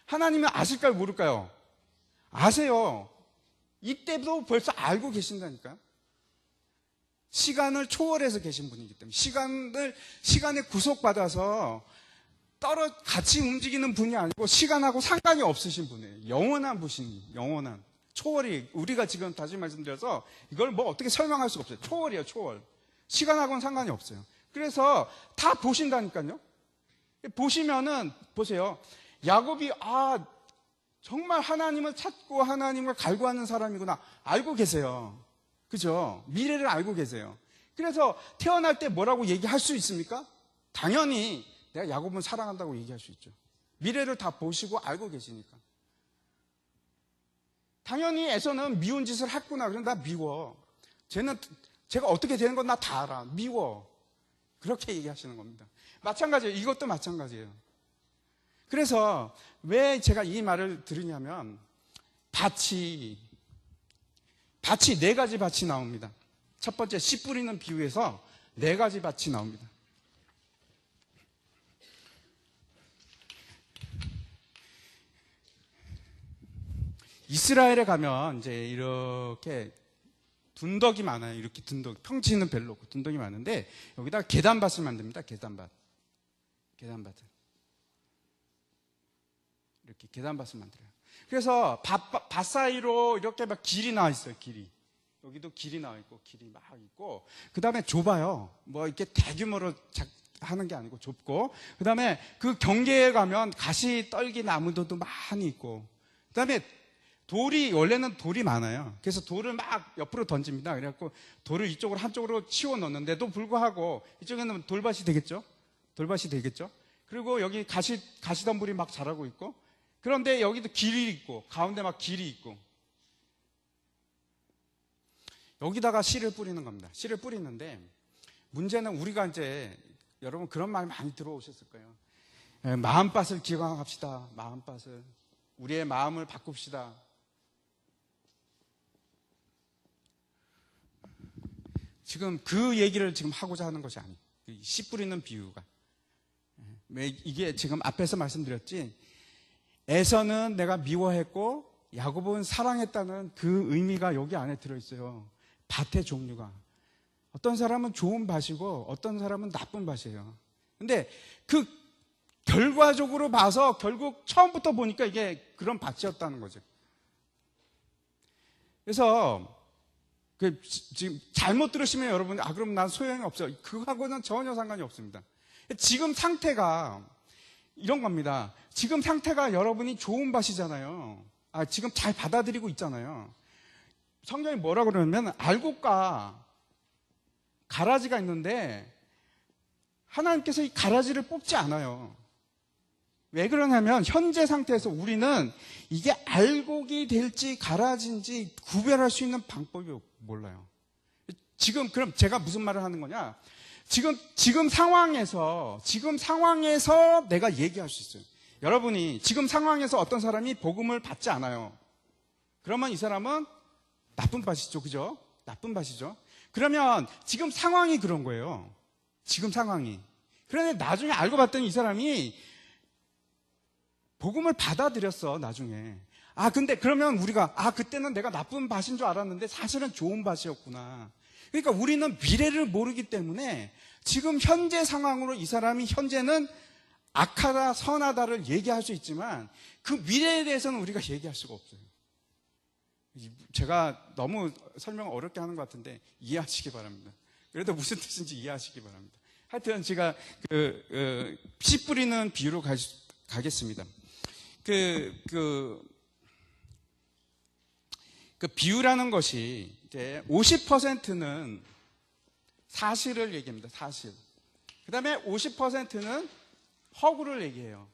Speaker 1: 하나님은 아실까요? 모를까요? 아세요. 이때도 벌써 알고 계신다니까요. 시간을 초월해서 계신 분이기 때문에 시간에 구속받아서 같이 움직이는 분이 아니고 시간하고 상관이 없으신 분이에요. 영원한 분이 영원한 초월이 우리가 지금 다시 말씀드려서 이걸 뭐 어떻게 설명할 수가 없어요. 초월이에요. 초월. 시간하고는 상관이 없어요. 그래서 다 보신다니까요. 보시면은 보세요. 야곱이 정말 하나님을 찾고 하나님을 갈구하는 사람이구나 알고 계세요. 그죠? 미래를 알고 계세요. 그래서 태어날 때 뭐라고 얘기할 수 있습니까? 당연히 내가 야곱은 사랑한다고 얘기할 수 있죠. 미래를 다 보시고 알고 계시니까. 당연히 에서는 미운 짓을 했구나. 그럼 나 미워. 제가 어떻게 되는 건 나 다 알아. 미워. 그렇게 얘기하시는 겁니다. 마찬가지예요. 이것도 마찬가지예요. 그래서 왜 제가 이 말을 들으냐면 밭이 네 가지 밭이 나옵니다. 첫 번째 씨 뿌리는 비유에서 네 가지 밭이 나옵니다. 이스라엘에 가면 이제 이렇게 둔덕이 많아요. 이렇게 평지는 별로 없고 둔덕이 많은데 여기다가 계단밭을 만듭니다. 계단밭을 이렇게 계단밭을 만들어요. 그래서 밭 사이로 이렇게 막 길이 나와 있어요. 길이 여기도 길이 나와 있고 길이 막 있고 그 다음에 좁아요. 뭐 이렇게 대규모로 하는 게 아니고 좁고 그 다음에 그 경계에 가면 가시 떨기 나무들도 많이 있고 그 다음에 원래는 돌이 많아요. 그래서 돌을 막 옆으로 던집니다. 그래갖고 돌을 이쪽으로 한쪽으로 치워 넣는데도 불구하고 이쪽에는 돌밭이 되겠죠. 그리고 여기 가시덤불이 막 자라고 있고 그런데 여기도 길이 있고 가운데 막 길이 있고 여기다가 씨를 뿌리는 겁니다. 씨를 뿌리는데 문제는 우리가 이제 여러분 그런 말 많이 들어오셨을 거예요. 마음밭을 기강합시다. 마음밭을 우리의 마음을 바꿉시다. 지금 그 얘기를 지금 하고자 하는 것이 아니에요. 씨 뿌리는 비유가. 이게 지금 앞에서 말씀드렸지. 에서는 내가 미워했고 야곱은 사랑했다는 그 의미가 여기 안에 들어있어요. 밭의 종류가. 어떤 사람은 좋은 밭이고 어떤 사람은 나쁜 밭이에요. 근데 그 결과적으로 봐서 결국 처음부터 보니까 이게 그런 밭이었다는 거죠. 그래서 지금 잘못 들으시면 여러분 그럼 난 소용이 없어요. 그거하고는 전혀 상관이 없습니다. 지금 상태가 이런 겁니다. 지금 상태가 여러분이 좋은 밭이잖아요. 지금 잘 받아들이고 있잖아요. 성경이 뭐라고 그러냐면 알곡과 가라지가 있는데 하나님께서 이 가라지를 뽑지 않아요. 왜 그러냐면 현재 상태에서 우리는 이게 알곡이 될지 가라지인지 구별할 수 있는 방법이 몰라요. 지금 그럼 제가 무슨 말을 하는 거냐? 지금 상황에서 내가 얘기할 수 있어요. 여러분이 지금 상황에서 어떤 사람이 복음을 받지 않아요. 그러면 이 사람은 나쁜 밭이죠. 그죠? 나쁜 밭이죠. 그러면 지금 상황이 그런 거예요. 지금 상황이. 그런데 나중에 알고 봤더니 이 사람이 복음을 받아들였어, 나중에. 근데 그러면 우리가, 그때는 내가 나쁜 밭인 줄 알았는데 사실은 좋은 밭이었구나. 그러니까 우리는 미래를 모르기 때문에 지금 현재 상황으로 이 사람이 현재는 악하다, 선하다를 얘기할 수 있지만 그 미래에 대해서는 우리가 얘기할 수가 없어요. 제가 너무 설명 어렵게 하는 것 같은데 이해하시기 바랍니다. 그래도 무슨 뜻인지 이해하시기 바랍니다. 하여튼 제가 씨 뿌리는 비유로 가겠습니다. 그 비유라는 것이 이제 50%는 사실을 얘기합니다. 사실. 그 다음에 50%는 허구를 얘기해요.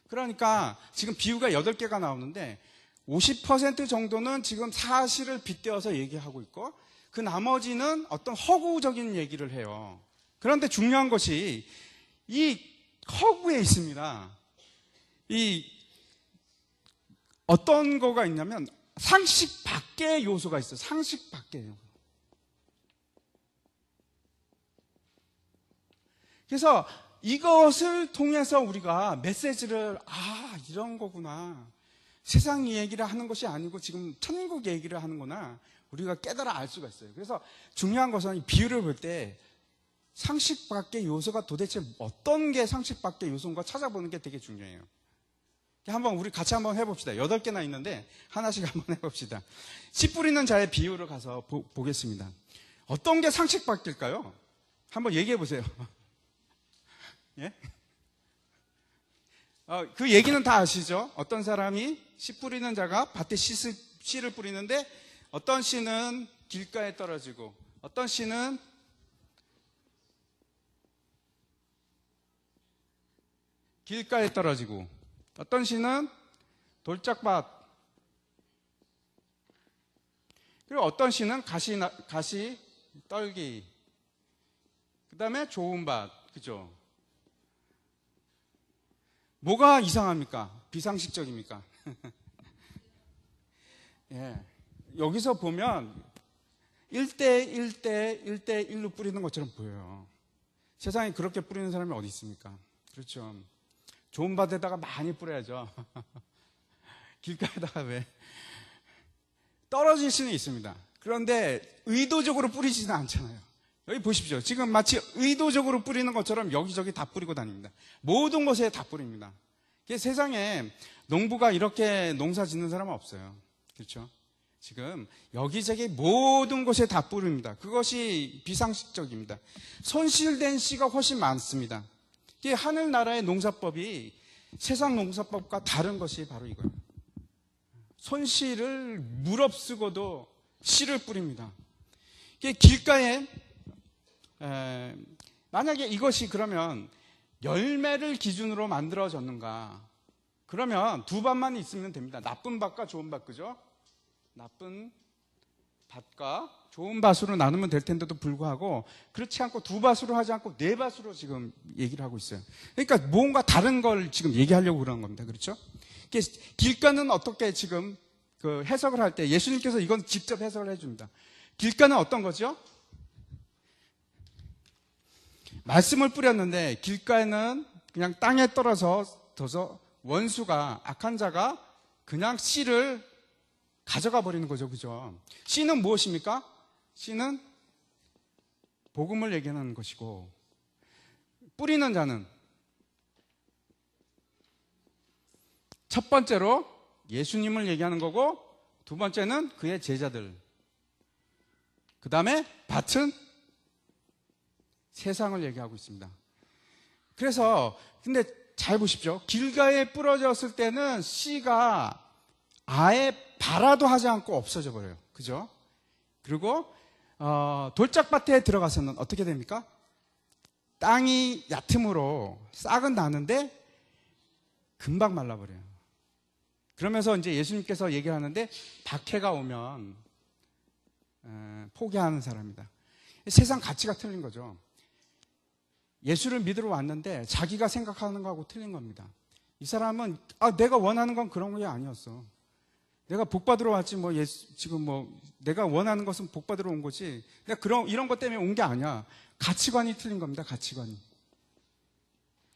Speaker 1: 그러니까 지금 비유가 8개가 나오는데 50% 정도는 지금 사실을 빗대어서 얘기하고 있고 그 나머지는 어떤 허구적인 얘기를 해요. 그런데 중요한 것이 이 허구에 있습니다. 어떤 거가 있냐면 상식 밖의 요소가 있어요. 상식 밖의 요소. 그래서 이것을 통해서 우리가 메시지를, 이런 거구나. 세상 얘기를 하는 것이 아니고 지금 천국 얘기를 하는구나. 우리가 깨달아 알 수가 있어요. 그래서 중요한 것은 이 비유를 볼 때 상식 밖의 요소가 도대체 어떤 게 상식 밖의 요소인가 찾아보는 게 되게 중요해요. 한번 우리 같이 한번 해봅시다. 8개나 있는데 하나씩 한번 해봅시다. 씨 뿌리는 자의 비유를 가서 보겠습니다. 어떤 게 상식 밖일까요? 한번 얘기해 보세요. 예? 그 얘기는 다 아시죠? 어떤 사람이 씨 뿌리는 자가 밭에 씨를 뿌리는데 어떤 씨는 길가에 떨어지고 어떤 씨는 길가에 떨어지고 어떤 씨는 돌짝밭 그리고 어떤 씨는 가시 떨기 그 다음에 좋은 밭 그죠? 뭐가 이상합니까? 비상식적입니까? 예. 여기서 보면 1대1로 뿌리는 것처럼 보여요. 세상에 그렇게 뿌리는 사람이 어디 있습니까? 그렇죠. 좋은 밭에다가 많이 뿌려야죠. 길가에다가 왜? 떨어질 수는 있습니다. 그런데 의도적으로 뿌리지는 않잖아요. 여기 보십시오. 지금 마치 의도적으로 뿌리는 것처럼 여기저기 다 뿌리고 다닙니다. 모든 곳에 다 뿌립니다. 세상에 농부가 이렇게 농사 짓는 사람은 없어요. 그렇죠? 지금 여기저기 모든 곳에 다 뿌립니다. 그것이 비상식적입니다. 손실된 씨가 훨씬 많습니다. 하늘나라의 농사법이 세상 농사법과 다른 것이 바로 이거예요. 손실을 무릅쓰고도 씨를 뿌립니다. 길가에 만약에 이것이 그러면 열매를 기준으로 만들어졌는가? 그러면 두 밭만 있으면 됩니다. 나쁜 밭과 좋은 밭, 그죠? 나쁜 밭과 좋은 밭으로 나누면 될 텐데도 불구하고 그렇지 않고 두 밭으로 하지 않고 네 밭으로 지금 얘기를 하고 있어요. 그러니까 뭔가 다른 걸 지금 얘기하려고 그러는 겁니다. 그렇죠? 길가는 어떻게 지금 그 해석을 할 때 예수님께서 이건 직접 해석을 해줍니다. 길가는 어떤 거죠? 말씀을 뿌렸는데 길가에는 그냥 땅에 떨어져서 원수가 악한 자가 그냥 씨를 가져가 버리는 거죠. 그죠? 씨는 무엇입니까? 씨는 복음을 얘기하는 것이고 뿌리는 자는 첫 번째로 예수님을 얘기하는 거고 두 번째는 그의 제자들 그 다음에 밭은 세상을 얘기하고 있습니다. 그래서 근데 잘 보십시오. 길가에 뿌려졌을 때는 씨가 아예 발화도 하지 않고 없어져 버려요. 그죠? 그리고 돌짝밭에 들어가서는 어떻게 됩니까? 땅이 얕음으로 싹은 나는데 금방 말라버려요. 그러면서 이제 예수님께서 얘기하는데 박해가 오면 포기하는 사람이다. 세상 가치가 틀린 거죠. 예수를 믿으러 왔는데 자기가 생각하는 거하고 틀린 겁니다. 이 사람은 내가 원하는 건 그런 게 아니었어. 내가 복 받으러 왔지 지금 내가 원하는 것은 복 받으러 온 거지. 내가 이런 것 때문에 온 게 아니야. 가치관이 틀린 겁니다. 가치관이.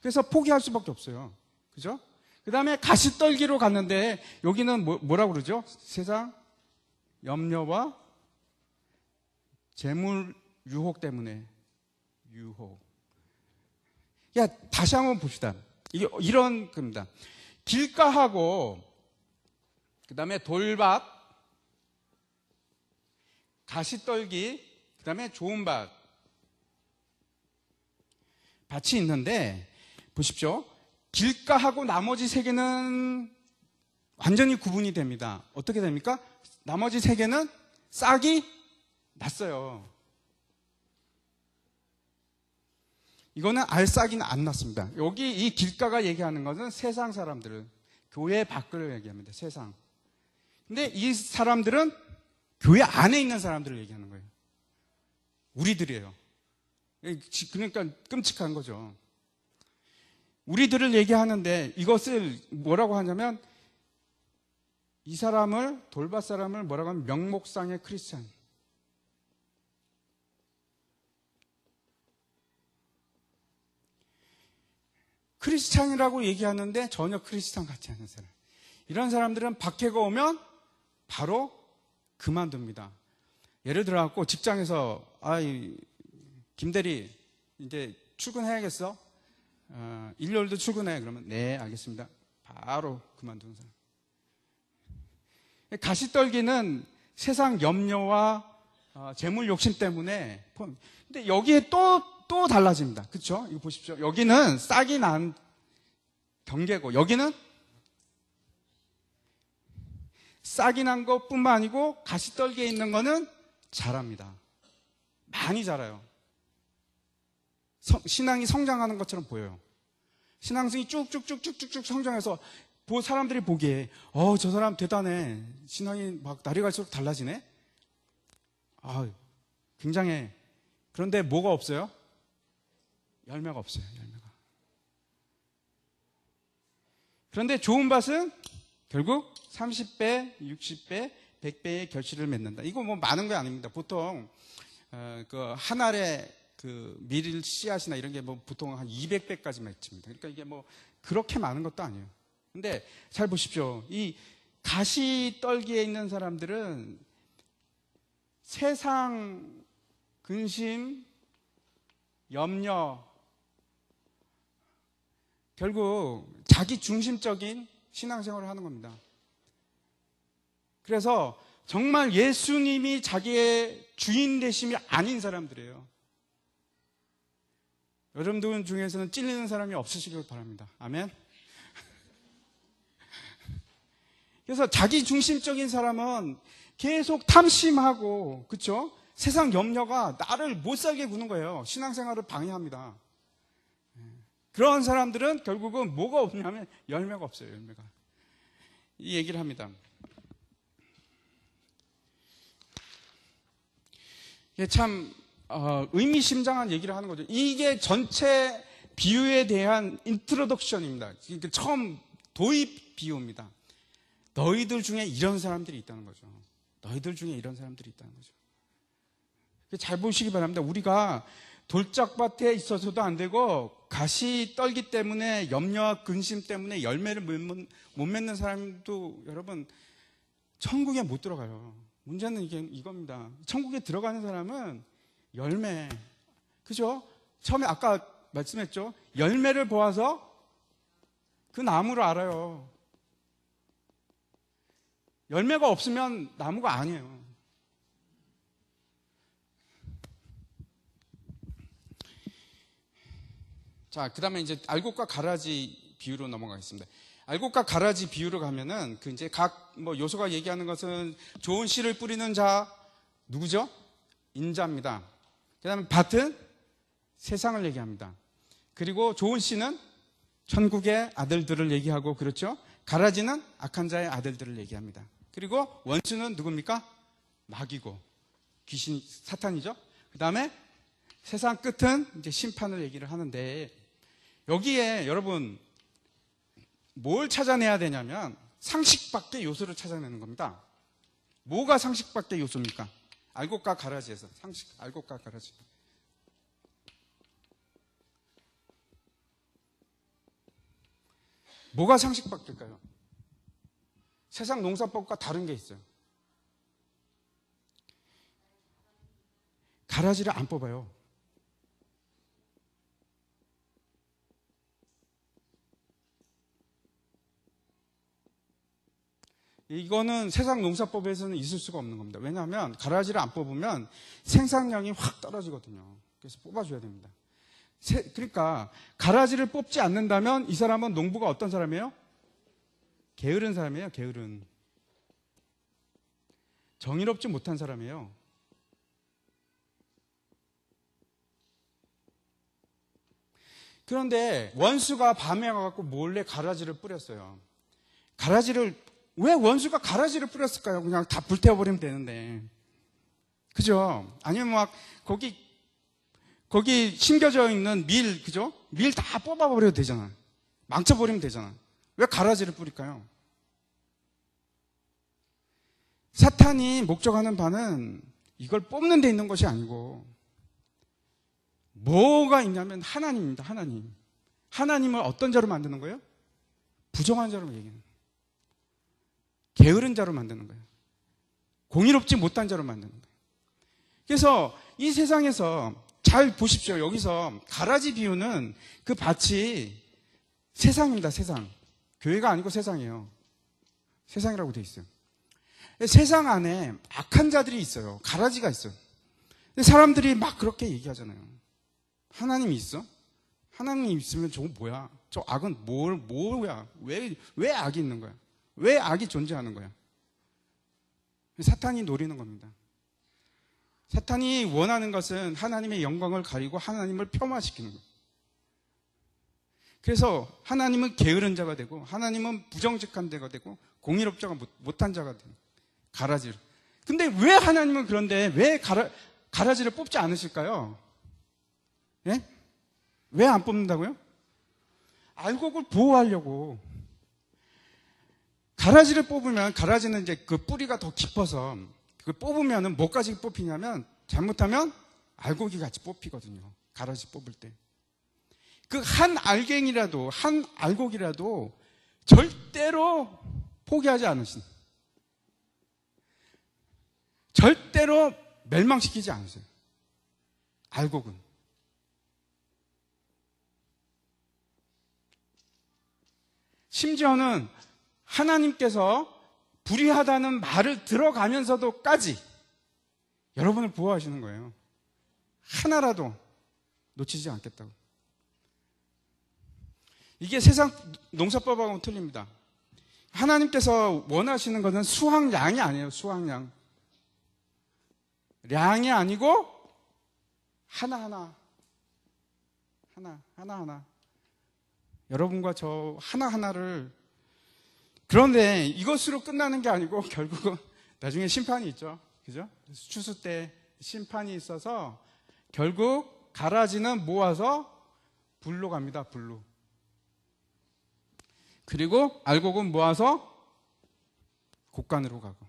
Speaker 1: 그래서 포기할 수밖에 없어요. 그죠? 그 다음에 가시떨기로 갔는데 여기는 뭐라고 그러죠? 세상 염려와 재물 유혹 때문에 유혹. 다시 한번 봅시다. 이런 겁니다. 길가하고 그 다음에 돌밭, 가시떨기, 그 다음에 좋은 밭. 밭이 있는데 보십시오. 길가하고 나머지 세 개는 완전히 구분이 됩니다. 어떻게 됩니까? 나머지 세 개는 싹이 났어요. 이거는 알싹이는 안 났습니다. 여기 이 길가가 얘기하는 것은 세상 사람들을, 교회 밖을 얘기합니다. 세상. 근데 이 사람들은 교회 안에 있는 사람들을 얘기하는 거예요. 우리들이에요. 그러니까 끔찍한 거죠. 우리들을 얘기하는데 이것을 뭐라고 하냐면 이 사람을, 돌밭 사람을 뭐라고 하면 명목상의 크리스찬. 크리스찬이라고 얘기하는데 전혀 크리스찬 같지 않은 사람. 이런 사람들은 박해가 오면 바로 그만둡니다. 예를 들어갖고 직장에서 김대리 이제 출근해야겠어? 일요일도 출근해. 그러면 네 알겠습니다. 바로 그만두는 사람. 가시떨기는 세상 염려와 재물 욕심 때문에. 근데 여기에 또 달라집니다. 그렇죠? 이거 보십시오. 여기는 싹이 난 경계고 여기는 싹이 난 것뿐만 아니고 가시떨기에 있는 거는 자랍니다. 많이 자라요. 신앙이 성장하는 것처럼 보여요. 신앙성이 쭉쭉쭉쭉쭉 성장해서 사람들이 보기에 저 사람 대단해. 신앙이 막 날이 갈수록 달라지네. 굉장해. 그런데 뭐가 없어요? 열매가 없어요. 열매가. 그런데 좋은 밭은 결국 30배, 60배, 100배의 결실을 맺는다. 이거 뭐 많은 거 아닙니다. 보통 그 한 알에 그 밀 씨앗이나 이런 게 뭐 보통 한 200배까지 맺습니다. 그러니까 이게 뭐 그렇게 많은 것도 아니에요. 근데 잘 보십시오. 이 가시떨기에 있는 사람들은 세상 근심, 염려, 결국 자기 중심적인 신앙생활을 하는 겁니다. 그래서 정말 예수님이 자기의 주인 되심이 아닌 사람들이에요. 여러분들 중에서는 찔리는 사람이 없으시길 바랍니다. 아멘. 그래서 자기 중심적인 사람은 계속 탐심하고, 그렇죠? 세상 염려가 나를 못 살게 구는 거예요. 신앙생활을 방해합니다. 그런 사람들은 결국은 뭐가 없냐면 열매가 없어요. 열매가. 이 얘기를 합니다. 이게 참 의미심장한 얘기를 하는 거죠. 이게 전체 비유에 대한 인트로덕션입니다. 처음 도입 비유입니다. 너희들 중에 이런 사람들이 있다는 거죠. 너희들 중에 이런 사람들이 있다는 거죠. 잘 보시기 바랍니다. 우리가 돌짝밭에 있어서도 안 되고 가시 떨기 때문에 염려와 근심 때문에 열매를 못 맺는 사람도 여러분 천국에 못 들어가요. 문제는 이겁니다. 천국에 들어가는 사람은 열매, 그죠? 처음에 아까 말씀했죠. 열매를 보아서 그 나무를 알아요. 열매가 없으면 나무가 아니에요. 자, 그 다음에 이제 알곡과 가라지 비유로 넘어가겠습니다. 알곡과 가라지 비유로 가면은 그 이제 각 요소가 얘기하는 것은 좋은 씨를 뿌리는 자 누구죠? 인자입니다. 그 다음에 밭은 세상을 얘기합니다. 그리고 좋은 씨는 천국의 아들들을 얘기하고, 그렇죠? 가라지는 악한 자의 아들들을 얘기합니다. 그리고 원수는 누굽니까? 마귀고 귀신, 사탄이죠. 그 다음에 세상 끝은 이제 심판을 얘기를 하는데, 여기에 여러분 뭘 찾아내야 되냐면 상식 밖의 요소를 찾아내는 겁니다. 뭐가 상식 밖의 요소입니까? 알곡과 가라지에서 상식, 알곡과 가라지. 뭐가 상식 밖일까요? 세상 농사법과 다른 게 있어요. 가라지를 안 뽑아요. 이거는 세상 농사법에서는 있을 수가 없는 겁니다. 왜냐하면 가라지를 안 뽑으면 생산량이 확 떨어지거든요. 그래서 뽑아줘야 됩니다. 그러니까 가라지를 뽑지 않는다면 이 사람은 농부가 어떤 사람이에요? 게으른 사람이에요. 게으른. 정의롭지 못한 사람이에요. 그런데 원수가 밤에 가갖고 몰래 가라지를 뿌렸어요. 왜 원수가 가라지를 뿌렸을까요? 그냥 다 불태워버리면 되는데. 그죠? 아니면 막 거기 심겨져 있는 밀, 그죠? 밀 다 뽑아버려도 되잖아. 망쳐버리면 되잖아. 왜 가라지를 뿌릴까요? 사탄이 목적하는 바는 이걸 뽑는 데 있는 것이 아니고 뭐가 있냐면 하나님입니다. 하나님. 하나님을 어떤 자로 만드는 거예요? 부정한 자로 얘기하는 거예요. 게으른 자로 만드는 거예요. 공의롭지 못한 자로 만드는 거예요. 그래서 이 세상에서 잘 보십시오. 여기서 가라지 비유는 그 밭이 세상입니다. 세상. 교회가 아니고 세상이에요. 세상이라고 돼 있어요. 세상 안에 악한 자들이 있어요. 가라지가 있어요. 근데 사람들이 막 그렇게 얘기하잖아요. 하나님이 있어? 하나님이 있으면 저거 뭐야? 저 악은 뭐야? 왜 악이 있는 거야? 왜 악이 존재하는 거야? 사탄이 노리는 겁니다. 사탄이 원하는 것은 하나님의 영광을 가리고 하나님을 폄하시키는 거예요. 그래서 하나님은 게으른 자가 되고 하나님은 부정직한 자가 되고 공의롭자가 못한 자가 되는 거예요. 가라지를. 근데 왜 하나님은 그런데 왜 가라지를 뽑지 않으실까요? 예? 왜 안 뽑는다고요? 알곡을 보호하려고. 가라지를 뽑으면 가라지는 이제 그 뿌리가 더 깊어서 그 뽑으면은 뭐까지 뽑히냐면 잘못하면 알곡이 같이 뽑히거든요. 가라지 뽑을 때. 그 한 알갱이라도 한 알곡이라도 절대로 포기하지 않으신. 절대로 멸망시키지 않으세요. 알곡은. 심지어는 하나님께서 불의하다는 말을 들어가면서도까지 여러분을 보호하시는 거예요. 하나라도 놓치지 않겠다고. 이게 세상 농사법하고는 틀립니다. 하나님께서 원하시는 것은 수확량이 아니에요. 수확량. 량이 아니고 하나하나. 여러분과 저 하나하나를. 그런데 이것으로 끝나는 게 아니고 결국은 나중에 심판이 있죠. 그죠? 추수 때 심판이 있어서 결국 가라지는 모아서 불로 갑니다. 불로. 그리고 알곡은 모아서 곡간으로 가고.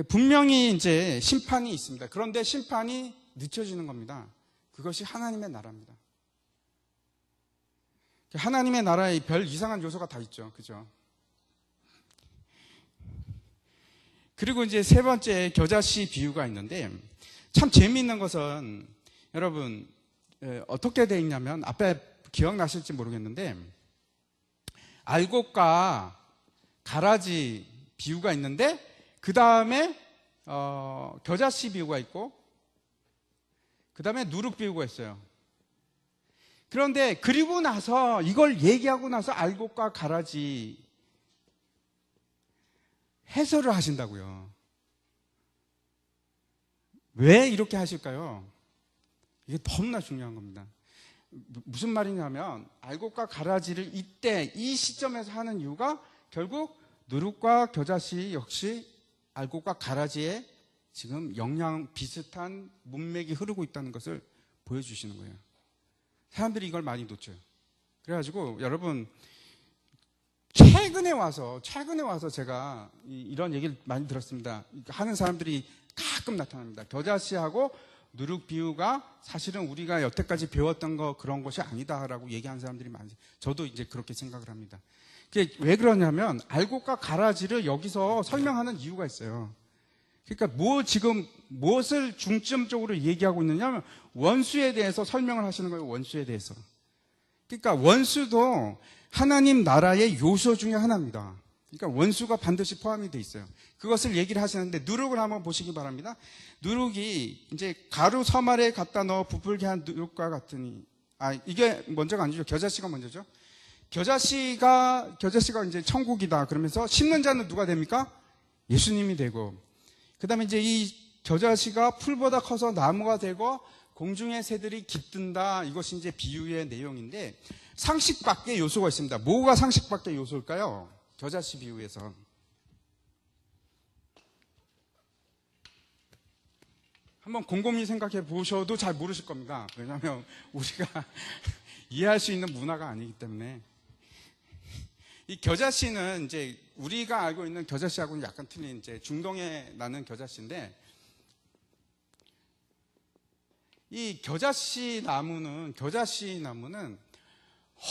Speaker 1: 분명히 이제 심판이 있습니다. 그런데 심판이 늦춰지는 겁니다. 그것이 하나님의 나라입니다. 하나님의 나라에 별 이상한 요소가 다 있죠. 그죠? 그리고 이제 세 번째 겨자씨 비유가 있는데 참 재미있는 것은 여러분 어떻게 되어 있냐면 앞에 기억나실지 모르겠는데 알곡과 가라지 비유가 있는데 그 다음에 겨자씨 비유가 있고 그 다음에 누룩 비유가 있어요. 그런데 그리고 나서 이걸 얘기하고 나서 알곡과 가라지 해설을 하신다고요. 왜 이렇게 하실까요? 이게 너무나 중요한 겁니다. 무슨 말이냐면 알곡과 가라지를 이때 이 시점에서 하는 이유가 결국 누룩과 겨자씨 역시 알곡과 가라지에 지금 영양 비슷한 문맥이 흐르고 있다는 것을 보여주시는 거예요. 사람들이 이걸 많이 놓쳐요. 그래가지고 여러분 최근에 와서 제가 이런 얘기를 많이 들었습니다. 하는 사람들이 가끔 나타납니다. 겨자씨하고 누룩 비유가 사실은 우리가 여태까지 배웠던 거 그런 것이 아니다라고 얘기하는 사람들이 많아요. 저도 이제 그렇게 생각을 합니다. 그게 왜 그러냐면 알곡과 가라지를 여기서 설명하는 이유가 있어요. 그러니까 지금 무엇을 중점적으로 얘기하고 있느냐면 원수에 대해서 설명을 하시는 거예요. 원수에 대해서. 그러니까 원수도 하나님 나라의 요소 중에 하나입니다. 그러니까 원수가 반드시 포함이 돼 있어요. 그것을 얘기를 하시는데 누룩을 한번 보시기 바랍니다. 누룩이 이제 가루 서말에 갖다 넣어 부풀게 한 누룩과 같으니 이게 먼저가 아니죠. 겨자씨가 먼저죠. 겨자씨가 이제 천국이다. 그러면서 심는 자는 누가 됩니까? 예수님이 되고 그 다음에 이제 이 겨자씨가 풀보다 커서 나무가 되고 공중의 새들이 깃든다. 이것이 이제 비유의 내용인데 상식 밖의 요소가 있습니다. 뭐가 상식 밖의 요소일까요? 겨자씨 비유에서. 한번 곰곰이 생각해 보셔도 잘 모르실 겁니다. 왜냐하면 우리가 이해할 수 있는 문화가 아니기 때문에. 이 겨자씨는 이제 우리가 알고 있는 겨자씨하고는 약간 틀린 이제 중동에 나는 겨자씨인데 이 겨자씨 나무는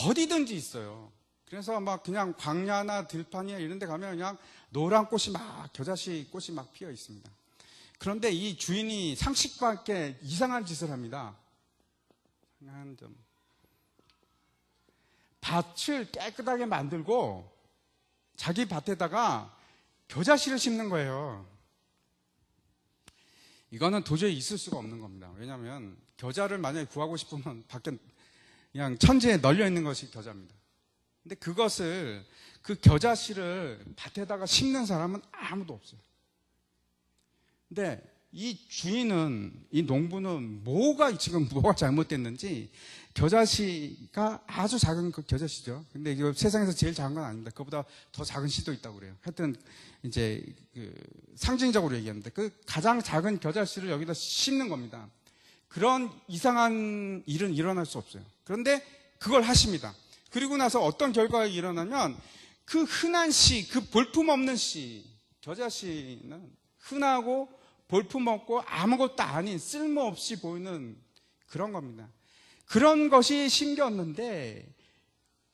Speaker 1: 어디든지 있어요. 그래서 막 그냥 광야나 들판이나 이런 데 가면 그냥 노란 꽃이 막, 겨자씨 꽃이 막 피어 있습니다. 그런데 이 주인이 상식밖에 이상한 짓을 합니다. 한 점. 밭을 깨끗하게 만들고 자기 밭에다가 겨자씨를 심는 거예요. 이거는 도저히 있을 수가 없는 겁니다. 왜냐하면 겨자를 만약에 구하고 싶으면 밖에 그냥 천지에 널려 있는 것이 겨자입니다. 근데 그것을, 그 겨자씨를 밭에다가 심는 사람은 아무도 없어요. 근데 이 주인은, 이 농부는 뭐가 잘못됐는지, 겨자씨가 아주 작은 그 겨자씨죠. 근데 이거 세상에서 제일 작은 건 아닙니다. 그거보다 더 작은 씨도 있다고 그래요. 하여튼 이제 그 상징적으로 얘기하는데, 그 가장 작은 겨자씨를 여기다 심는 겁니다. 그런 이상한 일은 일어날 수 없어요. 그런데 그걸 하십니다. 그리고 나서 어떤 결과가 일어나면, 그 흔한 씨, 그 볼품없는 씨, 겨자씨는 흔하고 볼품없고 아무것도 아닌 쓸모없이 보이는 그런 겁니다. 그런 것이 심겼는데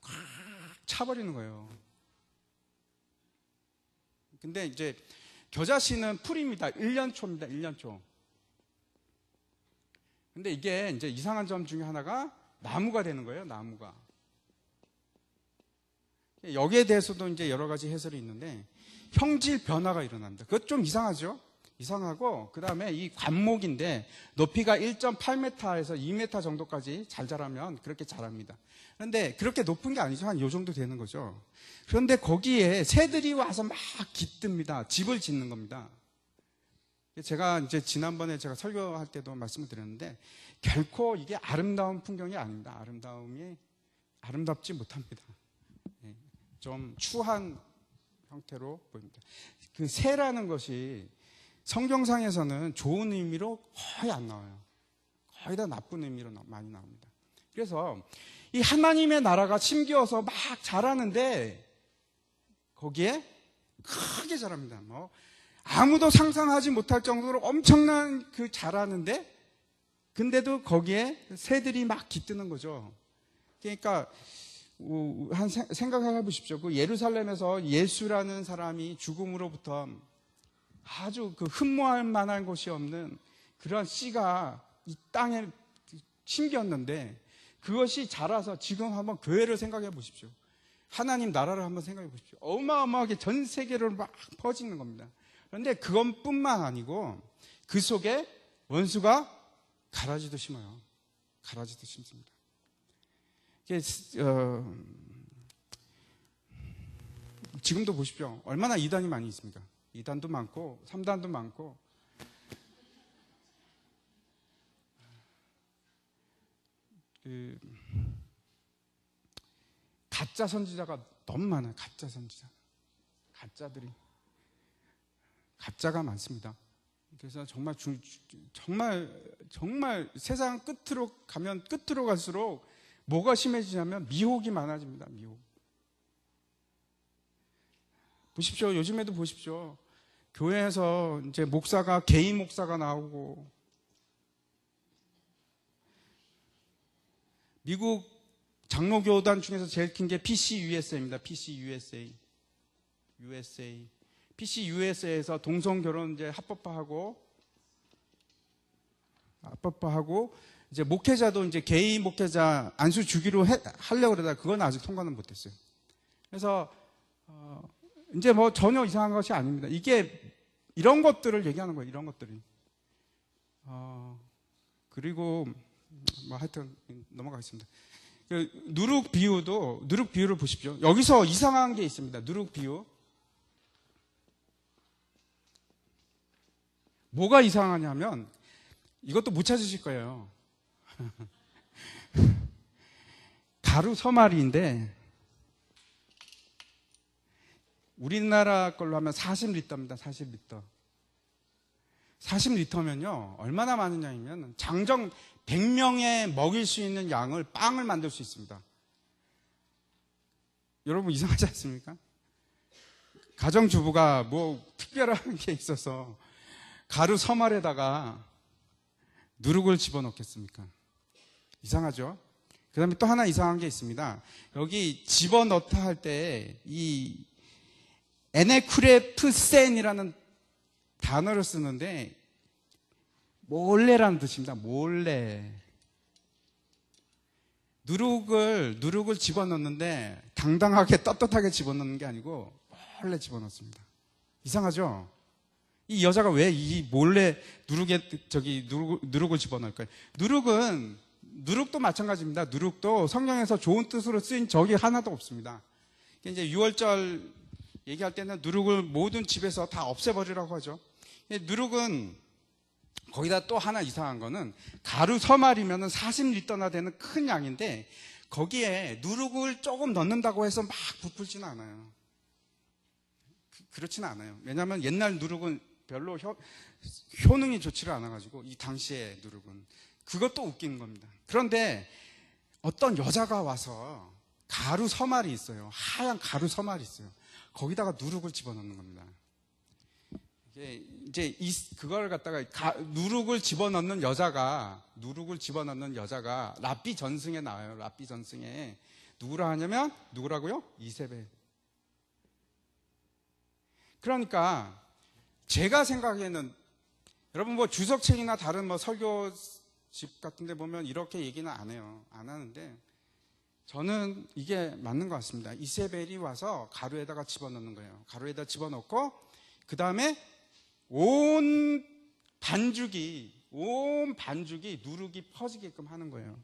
Speaker 1: 꽉 차버리는 거예요. 근데 이제 겨자씨는 풀입니다. 1년초입니다. 1년초. 근데 이게 이제 이상한 점 중에 하나가 나무가 되는 거예요. 나무가. 여기에 대해서도 이제 여러 가지 해설이 있는데, 형질 변화가 일어납니다. 그것 좀 이상하죠? 이상하고, 그 다음에 이 관목인데 높이가 1.8m에서 2m 정도까지 잘 자라면 그렇게 자랍니다. 그런데 그렇게 높은 게 아니죠. 한 요 정도 되는 거죠. 그런데 거기에 새들이 와서 막 깃듭니다. 집을 짓는 겁니다. 제가 이제 지난번에 제가 설교할 때도 말씀을 드렸는데, 결코 이게 아름다운 풍경이 아닙니다. 아름답지 못합니다. 좀 추한 형태로 보입니다. 그 새라는 것이 성경상에서는 좋은 의미로 거의 안 나와요. 거의 다 나쁜 의미로 많이 나옵니다. 그래서 이 하나님의 나라가 심겨서 막 자라는데 거기에 크게 자랍니다. 뭐 아무도 상상하지 못할 정도로 엄청난 그 자라는데, 근데도 거기에 새들이 막 깃드는 거죠. 그러니까 생각해 보십시오. 그 예루살렘에서 예수라는 사람이 죽음으로부터 아주 그 흠모할 만한 곳이 없는 그런 씨가 이 땅에 심겼는데, 그것이 자라서 지금 한번 교회를 생각해 보십시오. 하나님 나라를 한번 생각해 보십시오. 어마어마하게 전 세계로 막 퍼지는 겁니다. 그런데 그것뿐만 아니고 그 속에 원수가 가라지도 심어요. 가라지도 심습니다. 지금도 보십시오. 얼마나 이단이 많이 있습니까? 2단도 많고 3단도 많고. 가짜 선지자가 너무 많아요. 가짜 선지자. 가짜가 많습니다. 그래서 정말 세상 끝으로 가면 끝으로 갈수록 뭐가 심해지냐면 미혹이 많아집니다. 미혹. 보십시오. 요즘에도 보십시오. 교회에서 이제 게이 목사가 나오고, 미국 장로교단 중에서 제일 큰 게 PCUSA입니다. PCUSA에서 동성결혼 이제 합법화하고 이제 목회자도 이제 게이 목회자 안수 주기로 하려고 그러다가 그건 아직 통과는 못했어요. 그래서 이제 뭐 전혀 이상한 것이 아닙니다. 이게 이런 것들을 얘기하는 거예요. 이런 것들이. 그리고 뭐 하여튼 넘어가겠습니다. 누룩 비유를 보십시오. 여기서 이상한 게 있습니다. 누룩 비유. 뭐가 이상하냐면 이것도 못 찾으실 거예요. 가루 서말이인데 우리나라 걸로 하면 40리터입니다. 40리터. 40리터면요 얼마나 많은 양이면 장정 100명에 먹일 수 있는 양을 빵을 만들 수 있습니다. 여러분 이상하지 않습니까? 가정주부가 뭐 특별한 게 있어서 가루 서말에다가 누룩을 집어넣겠습니까? 이상하죠? 그 다음에 또 하나 이상한 게 있습니다. 여기 집어넣다 할 때 이 에네크레프센이라는 단어를 쓰는데 몰래라는 뜻입니다. 몰래. 누룩을 집어넣는데 당당하게 떳떳하게 집어넣는 게 아니고 몰래 집어넣습니다. 이상하죠? 이 여자가 왜 이 몰래 누룩을 집어넣을까요? 누룩도 마찬가지입니다. 누룩도 성경에서 좋은 뜻으로 쓰인 적이 하나도 없습니다. 이제 6월절 얘기할 때는 누룩을 모든 집에서 다 없애버리라고 하죠. 누룩은 거기다 또 하나 이상한 거는 가루 서말이면 40리터나 되는 큰 양인데 거기에 누룩을 조금 넣는다고 해서 막 부풀지는 않아요. 그렇지는 않아요. 왜냐하면 옛날 누룩은 별로 효능이 좋지를 않아가지고 이 당시의 누룩은 그것도 웃기는 겁니다. 그런데 어떤 여자가 와서 가루 서말이 있어요. 하얀 가루 서말이 있어요. 거기다가 누룩을 집어넣는 겁니다. 이제 그걸 갖다가 누룩을 집어넣는 여자가 랍비 전승에 나와요. 랍비 전승에 누구라 하냐면 누구라고요? 이세벨. 그러니까 제가 생각에는 여러분 뭐 주석책이나 다른 뭐 설교집 같은데 보면 이렇게 얘기는 안 해요. 안 하는데 저는 이게 맞는 것 같습니다. 이세벨이 와서 가루에다가 집어넣는 거예요. 가루에다 집어넣고 그 다음에 온 반죽이 누룩이 퍼지게끔 하는 거예요.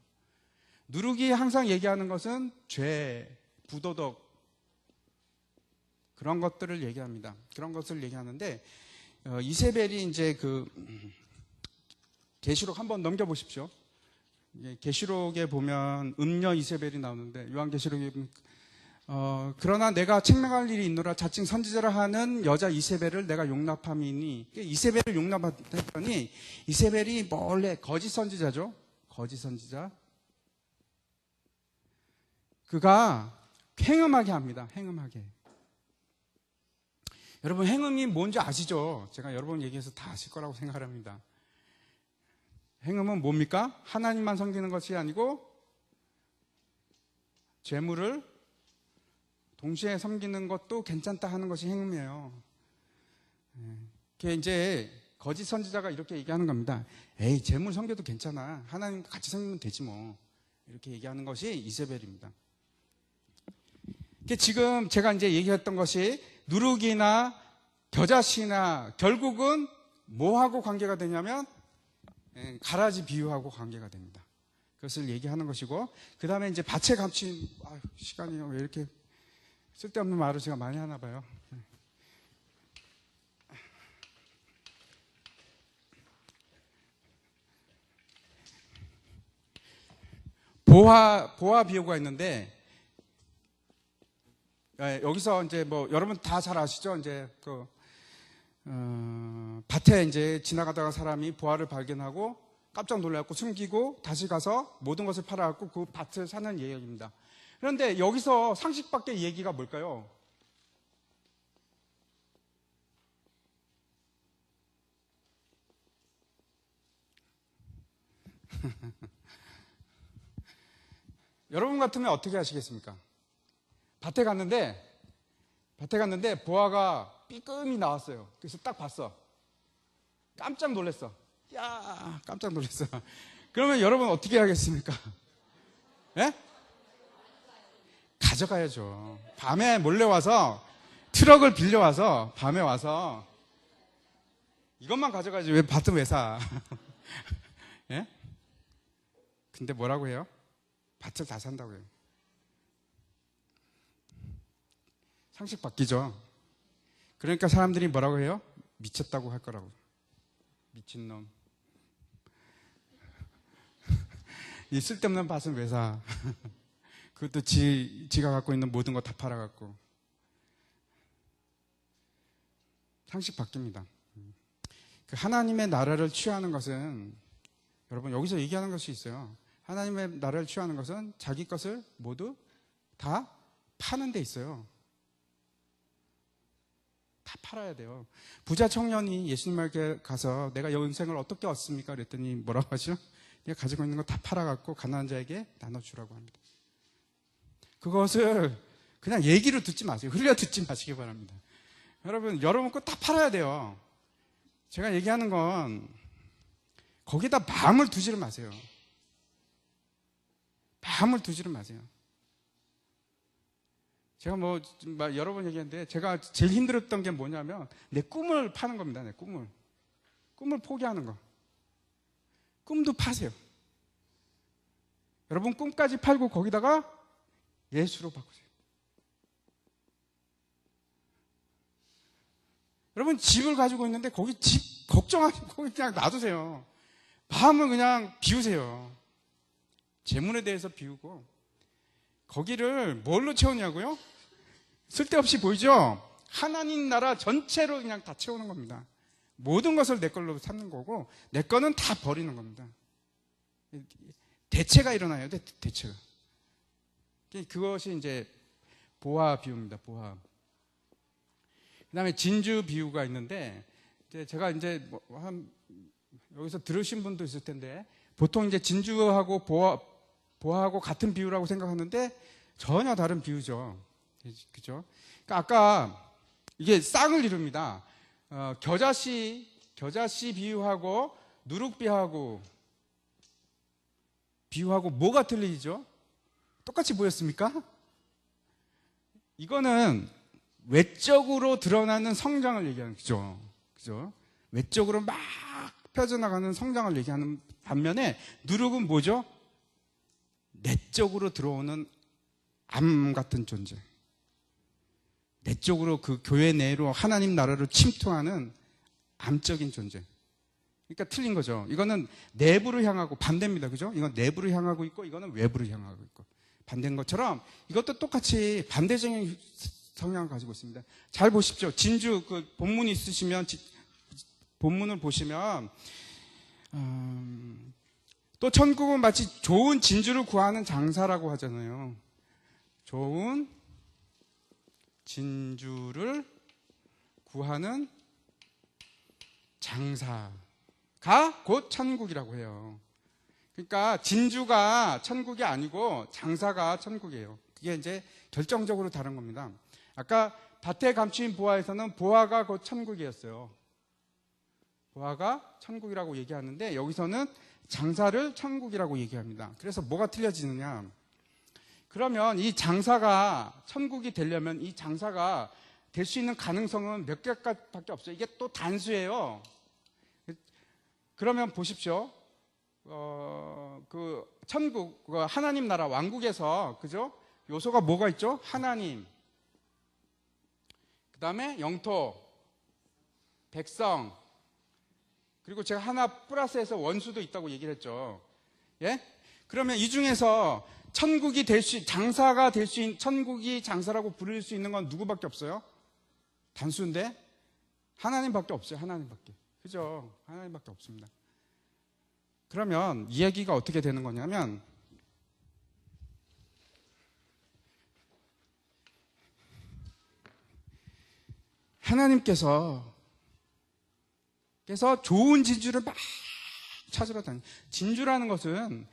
Speaker 1: 누룩이 항상 얘기하는 것은 죄, 부도덕 그런 것들을 얘기합니다. 그런 것을 얘기하는데 이세벨이 이제 계시록 한번 넘겨보십시오. 계시록에 보면 음녀 이세벨이 나오는데 요한계시록에 보면 그러나 내가 책망할 일이 있노라 자칭 선지자라 하는 여자 이세벨을 내가 용납함이니 이세벨을 용납했더니 이세벨이 몰래 거짓 선지자죠. 거짓 선지자. 그가 행음하게 합니다. 행음하게. 여러분 행음이 뭔지 아시죠? 제가 여러 번 얘기해서 다 아실 거라고 생각합니다. 행음은 뭡니까? 하나님만 섬기는 것이 아니고 재물을 동시에 섬기는 것도 괜찮다 하는 것이 행음이에요. 이제 거짓 선지자가 이렇게 얘기하는 겁니다. 에이, 재물 섬겨도 괜찮아. 하나님 같이 섬기면 되지 뭐. 이렇게 얘기하는 것이 이세벨입니다. 지금 제가 이제 얘기했던 것이 누룩이나 겨자씨나 결국은 뭐하고 관계가 되냐면 가라지 비유하고 관계가 됩니다. 그것을 얘기하는 것이고 그 다음에 이제 밭에 감춘 시간이 왜 이렇게 쓸데없는 말을 제가 많이 하나 봐요. 보화 비유가 있는데 여기서 이제 뭐 여러분 다 잘 아시죠? 이제 밭에 이제 지나가다가 사람이 보화를 발견하고 깜짝 놀라고 숨기고 다시 가서 모든 것을 팔아갖고 그 밭을 사는 얘기입니다. 그런데 여기서 상식 밖의 얘기가 뭘까요? 여러분 같으면 어떻게 하시겠습니까? 밭에 갔는데 보아가 삐끔이 나왔어요. 그래서 딱 봤어. 깜짝 놀랐어. 야, 깜짝 놀랐어. 그러면 여러분 어떻게 하겠습니까? 예? 가져가야죠. 밤에 몰래 와서 트럭을 빌려와서 밤에 와서 이것만 가져가지 왜 밭은 왜 사? 예? 근데 뭐라고 해요? 밭을 다 산다고요. 상식 바뀌죠. 그러니까 사람들이 뭐라고 해요? 미쳤다고 할 거라고. 미친놈. 이 쓸데없는 밭은 왜 사? 그것도 지가 갖고 있는 모든 거 다 팔아갖고. 상식 바뀝니다. 하나님의 나라를 취하는 것은 여러분 여기서 얘기하는 것이 있어요. 하나님의 나라를 취하는 것은 자기 것을 모두 다 파는 데 있어요. 다 팔아야 돼요. 부자 청년이 예수님에게 가서 내가 인생을 어떻게 얻습니까? 그랬더니 뭐라고 하죠? 얘가 가지고 있는 거 다 팔아갖고 가난한 자에게 나눠주라고 합니다. 그것을 그냥 얘기로 듣지 마세요. 흘려 듣지 마시기 바랍니다. 여러분 거 다 팔아야 돼요. 제가 얘기하는 건 거기다 마음을 두지를 마세요. 마음을 두지를 마세요. 제가 여러 번 얘기했는데 제가 제일 힘들었던 게 뭐냐면 내 꿈을 파는 겁니다. 내 꿈을 포기하는 거. 꿈도 파세요. 여러분 꿈까지 팔고 거기다가 예수로 바꾸세요. 여러분 집을 가지고 있는데 거기 집 걱정하시고 거기 그냥 놔두세요. 마음을 그냥 비우세요. 재물에 대해서 비우고 거기를 뭘로 채우냐고요? 쓸데없이 보이죠? 하나님 나라 전체로 그냥 다 채우는 겁니다. 모든 것을 내 걸로 삼는 거고 내 거는 다 버리는 겁니다. 대체가 일어나요. 대체가. 그것이 이제 보화 비유입니다. 보화. 그다음에 진주 비유가 있는데 제가 이제 여기서 들으신 분도 있을 텐데 보통 이제 진주하고 보화하고 같은 비유라고 생각하는데 전혀 다른 비유죠. 그죠? 그러니까 아까 이게 쌍을 이룹니다. 겨자씨 비유하고 누룩비하고 비유하고 뭐가 틀리죠? 똑같이 보였습니까? 이거는 외적으로 드러나는 성장을 얘기하는 거죠. 그죠? 외적으로 막 펴져나가는 성장을 얘기하는 반면에 누룩은 뭐죠? 내적으로 들어오는 암 같은 존재. 내적으로 그 교회 내로 하나님 나라로 침투하는 암적인 존재. 그러니까 틀린 거죠. 이거는 내부로 향하고 반대입니다. 그죠? 이건 내부로 향하고 있고 이거는 외부로 향하고 있고 반대인 것처럼 이것도 똑같이 반대적인 성향을 가지고 있습니다. 잘 보십시오. 진주 그 본문이 있으시면 본문을 보시면 또 천국은 마치 좋은 진주를 구하는 장사라고 하잖아요. 좋은 진주를 구하는 장사가 곧 천국이라고 해요. 그러니까 진주가 천국이 아니고 장사가 천국이에요. 그게 이제 결정적으로 다른 겁니다. 아까 밭에 감추인 보화에서는 보화가 곧 천국이었어요. 보화가 천국이라고 얘기하는데 여기서는 장사를 천국이라고 얘기합니다. 그래서 뭐가 틀려지느냐? 그러면 이 장사가 천국이 되려면 이 장사가 될 수 있는 가능성은 몇 개밖에 없어요. 이게 또 단수예요. 그러면 보십시오. 그 천국, 하나님 나라 왕국에서 그죠? 요소가 뭐가 있죠? 하나님, 그 다음에 영토, 백성, 그리고 제가 하나 플러스해서 원수도 있다고 얘기를 했죠. 예? 그러면 이 중에서 천국이 장사가 될 수 있는, 천국이 장사라고 부를 수 있는 건 누구밖에 없어요? 단수인데? 하나님밖에 없어요. 하나님밖에. 그죠? 하나님밖에 없습니다. 그러면 이야기가 어떻게 되는 거냐면 하나님께서 좋은 진주를 막 찾으러 다니는, 진주라는 것은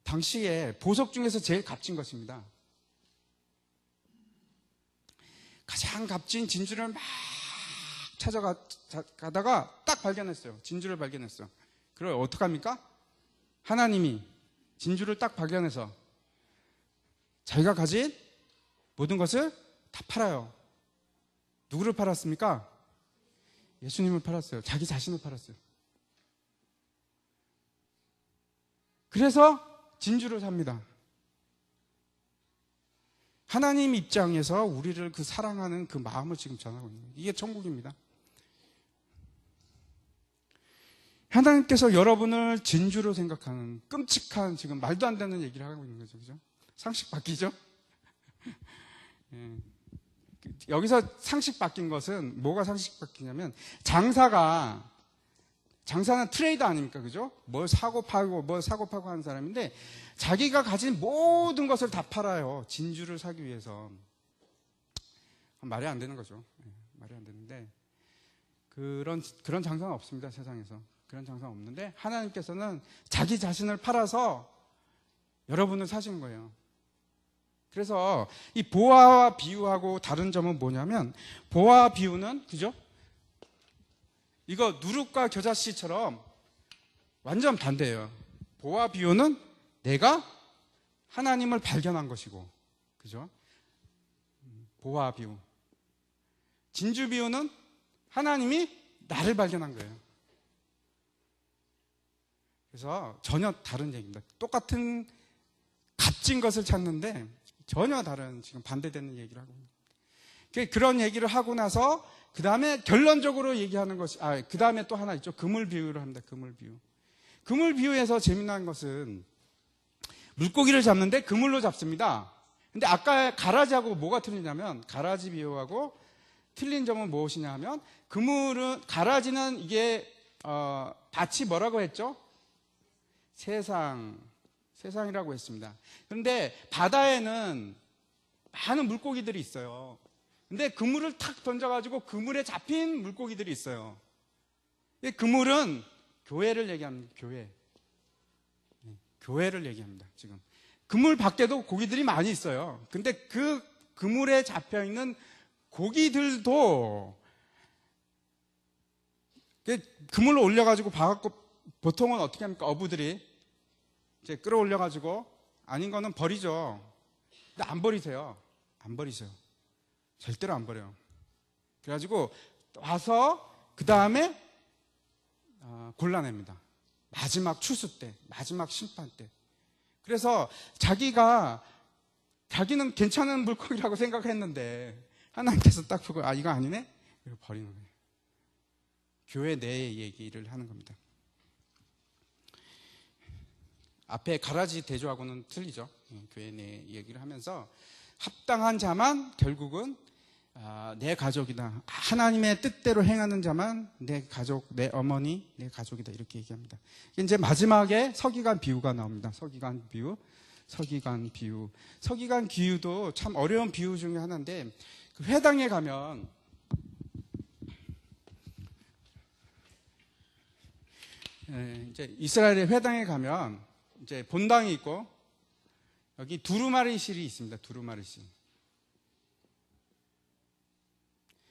Speaker 1: 당시에 보석 중에서 제일 값진 것입니다. 가장 값진 진주를 막 찾아가다가 딱 발견했어요. 진주를 발견했어요. 그럼 어떡합니까? 하나님이 진주를 딱 발견해서 자기가 가진 모든 것을 다 팔아요. 누구를 팔았습니까? 예수님을 팔았어요. 자기 자신을 팔았어요. 그래서 진주를 삽니다. 하나님 입장에서 우리를 그 사랑하는 그 마음을 지금 전하고 있는 거예요. 이게 천국입니다. 하나님께서 여러분을 진주로 생각하는 끔찍한 지금 말도 안 되는 얘기를 하고 있는 거죠. 그죠? 상식 바뀌죠? 예. 여기서 상식 바뀐 것은 뭐가 상식 바뀌냐면 장사는 트레이드 아닙니까? 그죠? 뭘 사고 팔고 하는 사람인데 자기가 가진 모든 것을 다 팔아요. 진주를 사기 위해서. 말이 안 되는 거죠. 말이 안 되는데 그런 장사는 없습니다. 세상에서. 그런 장사는 없는데 하나님께서는 자기 자신을 팔아서 여러분을 사신 거예요. 그래서 이 보화와 비유하고 다른 점은 뭐냐면 보화와 비유는 그죠? 이거 누룩과 겨자씨처럼 완전 반대예요. 보화 비유는 내가 하나님을 발견한 것이고, 그죠? 보화 비유. 진주 비유는 하나님이 나를 발견한 거예요. 그래서 전혀 다른 얘기입니다. 똑같은 값진 것을 찾는데 전혀 다른 지금 반대되는 얘기를 하고 있습니다. 그런 얘기를 하고 나서 그 다음에 결론적으로 얘기하는 것이 그 다음에 또 하나 있죠. 그물 비유를 합니다. 그물 비유. 그물 비유에서 재미난 것은 물고기를 잡는데 그물로 잡습니다. 근데 아까 가라지하고 뭐가 틀리냐면 가라지 비유하고 틀린 점은 무엇이냐 하면 가라지는 이게 밭이 뭐라고 했죠? 세상이라고 했습니다. 그런데 바다에는 많은 물고기들이 있어요. 근데 그물을 탁 던져가지고 그물에 잡힌 물고기들이 있어요. 이 그물은 교회를 얘기합니다. 교회를 얘기합니다. 지금 그물 밖에도 고기들이 많이 있어요. 근데 그 그물에 잡혀있는 고기들도 그물로 올려가지고 봐갖고 보통은 어떻게 합니까? 어부들이 이제 끌어올려가지고 아닌 거는 버리죠. 근데 안 버리세요. 절대로 안 버려요. 그래가지고 와서 그 다음에 골라냅니다. 마지막 추수 때, 마지막 심판 때. 그래서 자기는 괜찮은 물고기라고 생각했는데 하나님께서 딱 보고 이거 아니네? 이거 버리는 거예요. 교회 내의 얘기를 하는 겁니다. 앞에 가라지 대조하고는 틀리죠. 교회 내 얘기를 하면서 합당한 자만 결국은 내 가족이다. 하나님의 뜻대로 행하는 자만 내 가족, 내 어머니, 내 가족이다. 이렇게 얘기합니다. 이제 마지막에 서기관 비유가 나옵니다. 서기관 비유도 참 어려운 비유 중에 하나인데 그 회당에 가면 이제 이스라엘의 회당에 가면 이제 본당이 있고 여기 두루마리실이 있습니다. 두루마리실.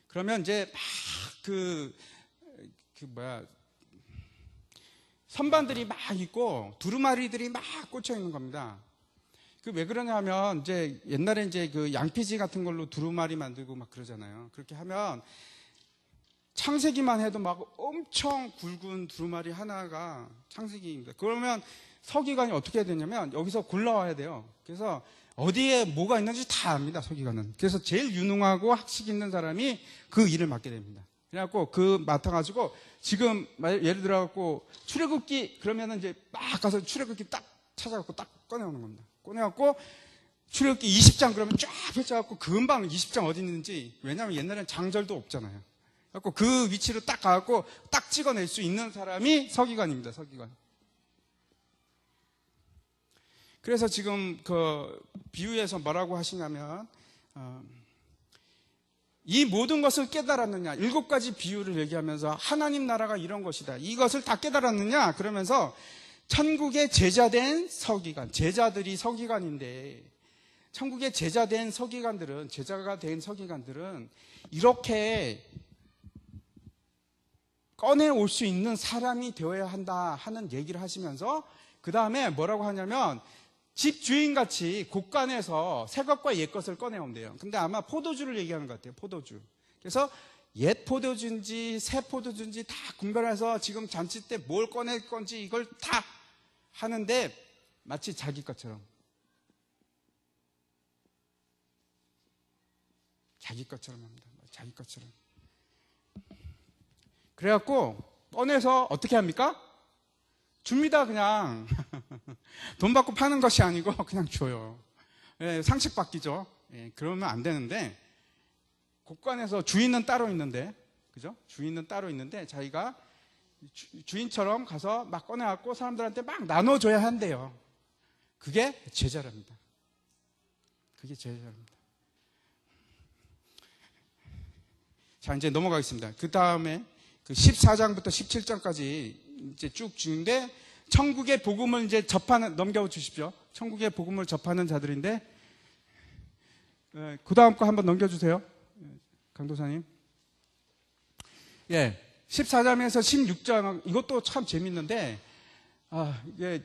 Speaker 1: 그러면 이제 막 선반들이 막 있고 두루마리들이 막 꽂혀 있는 겁니다. 왜 그러냐면 이제 옛날에 이제 그 양피지 같은 걸로 두루마리 만들고 막 그러잖아요. 그렇게 하면 창세기만 해도 막 엄청 굵은 두루마리 하나가 창세기입니다. 그러면 서기관이 어떻게 해야 되냐면 여기서 골라와야 돼요. 그래서 어디에 뭐가 있는지 다 압니다. 서기관은. 그래서 제일 유능하고 학식 있는 사람이 그 일을 맡게 됩니다. 그래갖고 맡아가지고 지금 예를 들어갖고 출애굽기 그러면은 이제 막 가서 출애굽기 딱 찾아갖고 딱 꺼내오는 겁니다. 꺼내갖고 출애굽기 20장 그러면 쫙 펼쳐갖고 금방 20장 어디 있는지, 왜냐하면 옛날엔 장절도 없잖아요. 그래갖고 그 위치로 딱 가갖고 딱 찍어낼 수 있는 사람이 서기관입니다. 서기관. 그래서 지금 그 비유에서 뭐라고 하시냐면 이 모든 것을 깨달았느냐, 7가지 비유를 얘기하면서 하나님 나라가 이런 것이다, 이것을 다 깨달았느냐 그러면서 천국의 제자된 서기관, 제자들이 서기관인데 천국의 제자가 된 서기관들은 이렇게 꺼내올 수 있는 사람이 되어야 한다 하는 얘기를 하시면서 그 다음에 뭐라고 하냐면 집주인같이 곳간에서 새 것과 옛 것을 꺼내온대요. 근데 아마 포도주를 얘기하는 것 같아요. 포도주. 그래서 옛 포도주인지 새 포도주인지 다 분별해서 지금 잔치 때 뭘 꺼낼 건지 이걸 다 하는데 마치 자기 것처럼 합니다. 자기 것처럼. 그래갖고 꺼내서 어떻게 합니까? 줍니다. 그냥 돈 받고 파는 것이 아니고 그냥 줘요. 상식 바뀌죠. 그러면 안 되는데 곳간에서 주인은 따로 있는데, 그죠? 주인은 따로 있는데 자기가 주인처럼 가서 막 꺼내갖고 사람들한테 막 나눠줘야 한대요. 그게 제자랍니다. 그게 제자랍니다. 자, 이제 넘어가겠습니다. 그 다음에 그 14장부터 17장까지 이제 쭉 주는데 천국의 복음을 이제 접하는, 넘겨 주십시오. 천국의 복음을 접하는 자들인데, 그 다음 거 한번 넘겨주세요. 강도사님. 예. 14장에서 16장, 이것도 참 재밌는데, 이게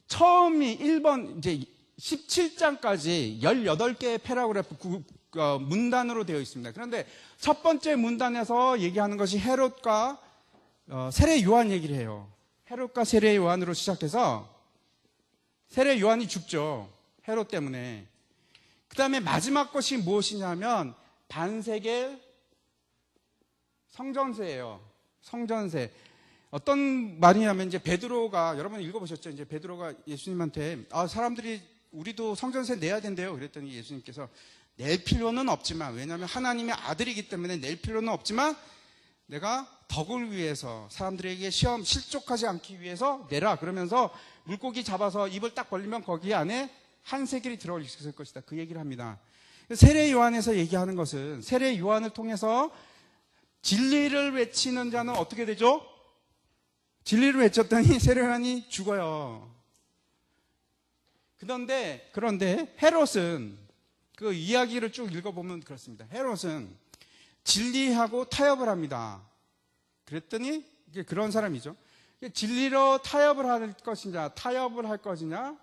Speaker 1: 처음이 1번, 이제 17장까지 18개의 패러그래프, 문단으로 되어 있습니다. 그런데 첫 번째 문단에서 얘기하는 것이 헤롯과 세례 요한 얘기를 해요. 헤롯과 세례 요한으로 시작해서 세례 요한이 죽죠. 헤롯 때문에. 그 다음에 마지막 것이 무엇이냐면 반세겔 성전세예요. 성전세. 어떤 말이냐면 이제 베드로가, 여러분 읽어보셨죠? 이제 베드로가 예수님한테 사람들이 우리도 성전세 내야 된대요. 그랬더니 예수님께서 낼 필요는 없지만, 왜냐하면 하나님의 아들이기 때문에 낼 필요는 없지만 내가 덕을 위해서 사람들에게 시험 실족하지 않기 위해서 내라. 그러면서 물고기 잡아서 입을 딱 벌리면 거기 안에 한 세겔이 들어있을 것이다. 그 얘기를 합니다. 세례 요한에서 얘기하는 것은 세례 요한을 통해서 진리를 외치는 자는 어떻게 되죠? 진리를 외쳤더니 세례 요한이 죽어요. 그런데 헤롯은 그 이야기를 쭉 읽어보면 그렇습니다. 헤롯은 진리하고 타협을 합니다. 그랬더니 이게 그런 사람이죠. 진리로 타협을 할 것이냐, 타협을 할 것이냐,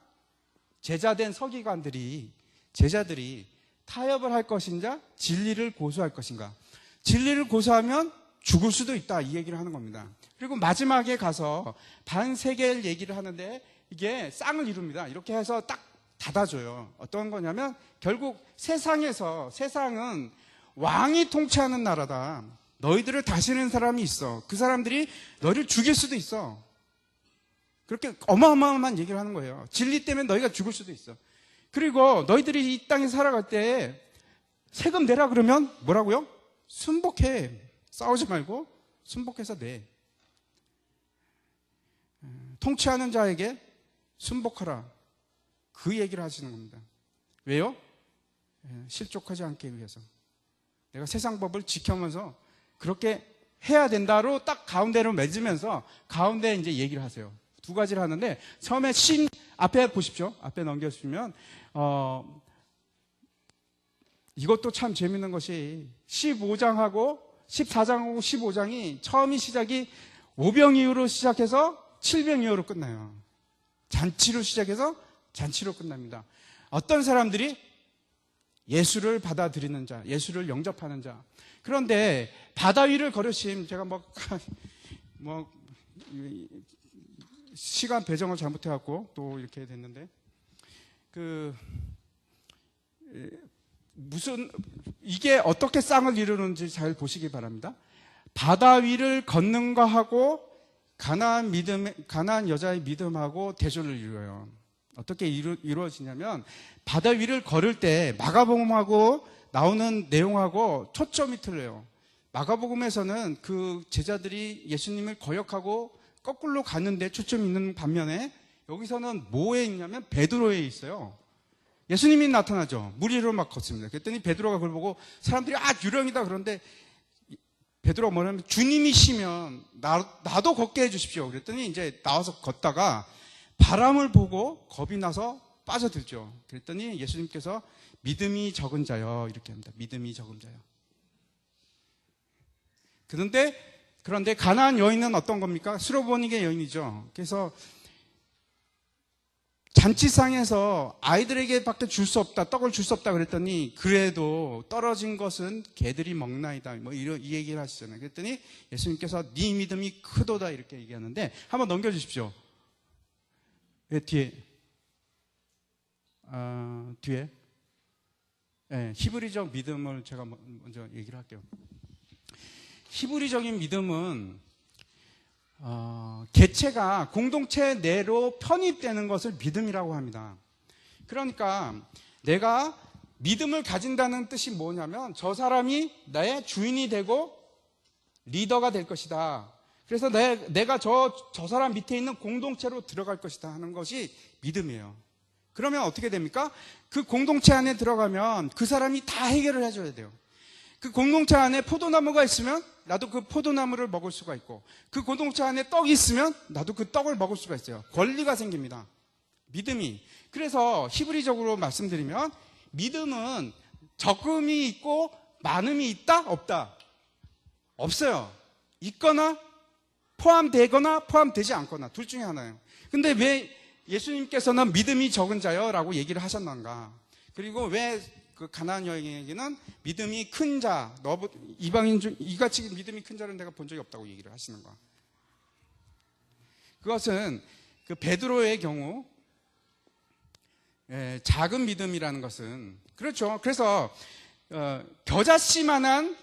Speaker 1: 제자된 서기관들이, 제자들이 타협을 할 것인가, 진리를 고수할 것인가. 진리를 고수하면 죽을 수도 있다, 이 얘기를 하는 겁니다. 그리고 마지막에 가서 반세겔 얘기를 하는데 이게 쌍을 이룹니다. 이렇게 해서 딱 닫아줘요. 어떤 거냐면 결국 세상은 왕이 통치하는 나라다. 너희들을 다스리는 사람이 있어. 그 사람들이 너희를 죽일 수도 있어. 그렇게 어마어마한 얘기를 하는 거예요. 진리 때문에 너희가 죽을 수도 있어. 그리고 너희들이 이 땅에 살아갈 때 세금 내라 그러면 뭐라고요? 순복해. 싸우지 말고 순복해서 내. 통치하는 자에게 순복하라. 그 얘기를 하시는 겁니다. 왜요? 실족하지 않기 위해서. 내가 세상 법을 지켜면서 그렇게 해야 된다로 딱 가운데로 맺으면서 가운데 이제 얘기를 하세요. 두 가지를 하는데 처음에 앞에 보십시오. 앞에 넘겨주시면 이것도 참 재밌는 것이 15장하고 14장하고 15장이 처음이 시작이 오병 이후로 시작해서 7병 이후로 끝나요. 잔치로 시작해서 잔치로 끝납니다. 어떤 사람들이 예수를 받아들이는 자, 예수를 영접하는 자. 그런데 바다 위를 걸으심, 제가 시간 배정을 잘못해갖고 또 이렇게 됐는데, 이게 어떻게 쌍을 이루는지 잘 보시기 바랍니다. 바다 위를 걷는 거하고 가나안 여자의 믿음하고 대조를 이루어요. 어떻게 이루어지냐면 바다 위를 걸을 때 마가복음하고 나오는 내용하고 초점이 틀려요. 마가복음에서는 그 제자들이 예수님을 거역하고 거꾸로 가는데 초점이 있는 반면에 여기서는 뭐에 있냐면 베드로에 있어요. 예수님이 나타나죠. 물 위로 막 걷습니다. 그랬더니 베드로가 그걸 보고 사람들이 유령이다 그런데 베드로가 뭐냐면 주님이시면 나도 걷게 해주십시오. 그랬더니 이제 나와서 걷다가 바람을 보고 겁이 나서 빠져들죠. 그랬더니 예수님께서 믿음이 적은 자요, 이렇게 합니다. 믿음이 적은 자요. 그런데 가나안 여인은 어떤 겁니까? 수로보니게 여인이죠. 그래서 잔치상에서 아이들에게 밖에 줄 수 없다, 떡을 줄 수 없다 그랬더니 그래도 떨어진 것은 개들이 먹나이다, 이 얘기를 하시잖아요. 그랬더니 예수님께서 네 믿음이 크도다 이렇게 얘기하는데 한번 넘겨주십시오. 뒤에 히브리적 믿음을 제가 먼저 얘기를 할게요. 히브리적인 믿음은 개체가 공동체 내로 편입되는 것을 믿음이라고 합니다. 그러니까 내가 믿음을 가진다는 뜻이 뭐냐면 저 사람이 나의 주인이 되고 리더가 될 것이다. 그래서 내가 저 사람 밑에 있는 공동체로 들어갈 것이다 하는 것이 믿음이에요. 그러면 어떻게 됩니까? 그 공동체 안에 들어가면 그 사람이 다 해결을 해줘야 돼요. 그 공동체 안에 포도나무가 있으면 나도 그 포도나무를 먹을 수가 있고, 그 공동체 안에 떡이 있으면 나도 그 떡을 먹을 수가 있어요. 권리가 생깁니다. 믿음이. 그래서 히브리적으로 말씀드리면 믿음은 적음이 있고 많음이 있다? 없다? 없어요. 있거나 포함되거나 포함되지 않거나 둘 중에 하나예요. 근데 왜 예수님께서는 믿음이 적은 자요? 라고 얘기를 하셨는가? 그리고 왜 그 가나안 여인에게는 믿음이 큰 자, 이방인 중 이같이 믿음이 큰 자를 내가 본 적이 없다고 얘기를 하시는가? 그것은 그 베드로의 경우 작은 믿음이라는 것은 그렇죠. 그래서 겨자씨만한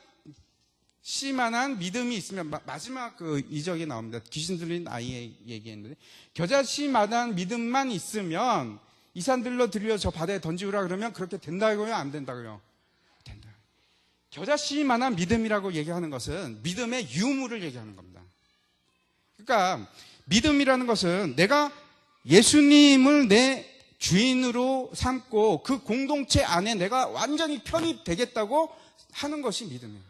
Speaker 1: 믿음이 있으면 마지막 그 이적이 나옵니다. 귀신 들린 아이의 얘기했는데 겨자씨만한 믿음만 있으면 이 산들로 들려 저 바다에 던지우라 그러면 그렇게 된다고요? 안 된다고요? 된다. 겨자씨만한 믿음이라고 얘기하는 것은 믿음의 유무를 얘기하는 겁니다. 그러니까 믿음이라는 것은 내가 예수님을 내 주인으로 삼고 그 공동체 안에 내가 완전히 편입되겠다고 하는 것이 믿음이에요.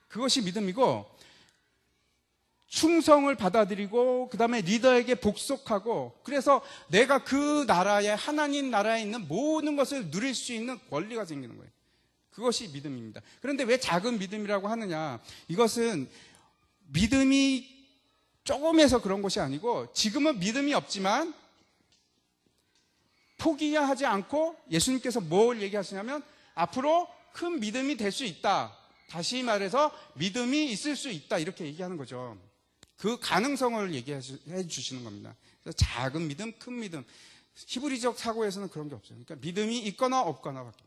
Speaker 1: 그것이 믿음이고 충성을 받아들이고 그 다음에 리더에게 복속하고 그래서 내가 그 나라에 하나님 나라에 있는 모든 것을 누릴 수 있는 권리가 생기는 거예요. 그것이 믿음입니다. 그런데 왜 작은 믿음이라고 하느냐? 이것은 믿음이 조금해서 그런 것이 아니고 지금은 믿음이 없지만 포기하지 않고 예수님께서 뭘 얘기하시냐면 앞으로 큰 믿음이 될 수 있다. 다시 말해서 믿음이 있을 수 있다. 이렇게 얘기하는 거죠. 그 가능성을 얘기해 주시는 겁니다. 그래서 작은 믿음, 큰 믿음. 히브리적 사고에서는 그런 게 없어요. 그러니까 믿음이 있거나 없거나 밖에.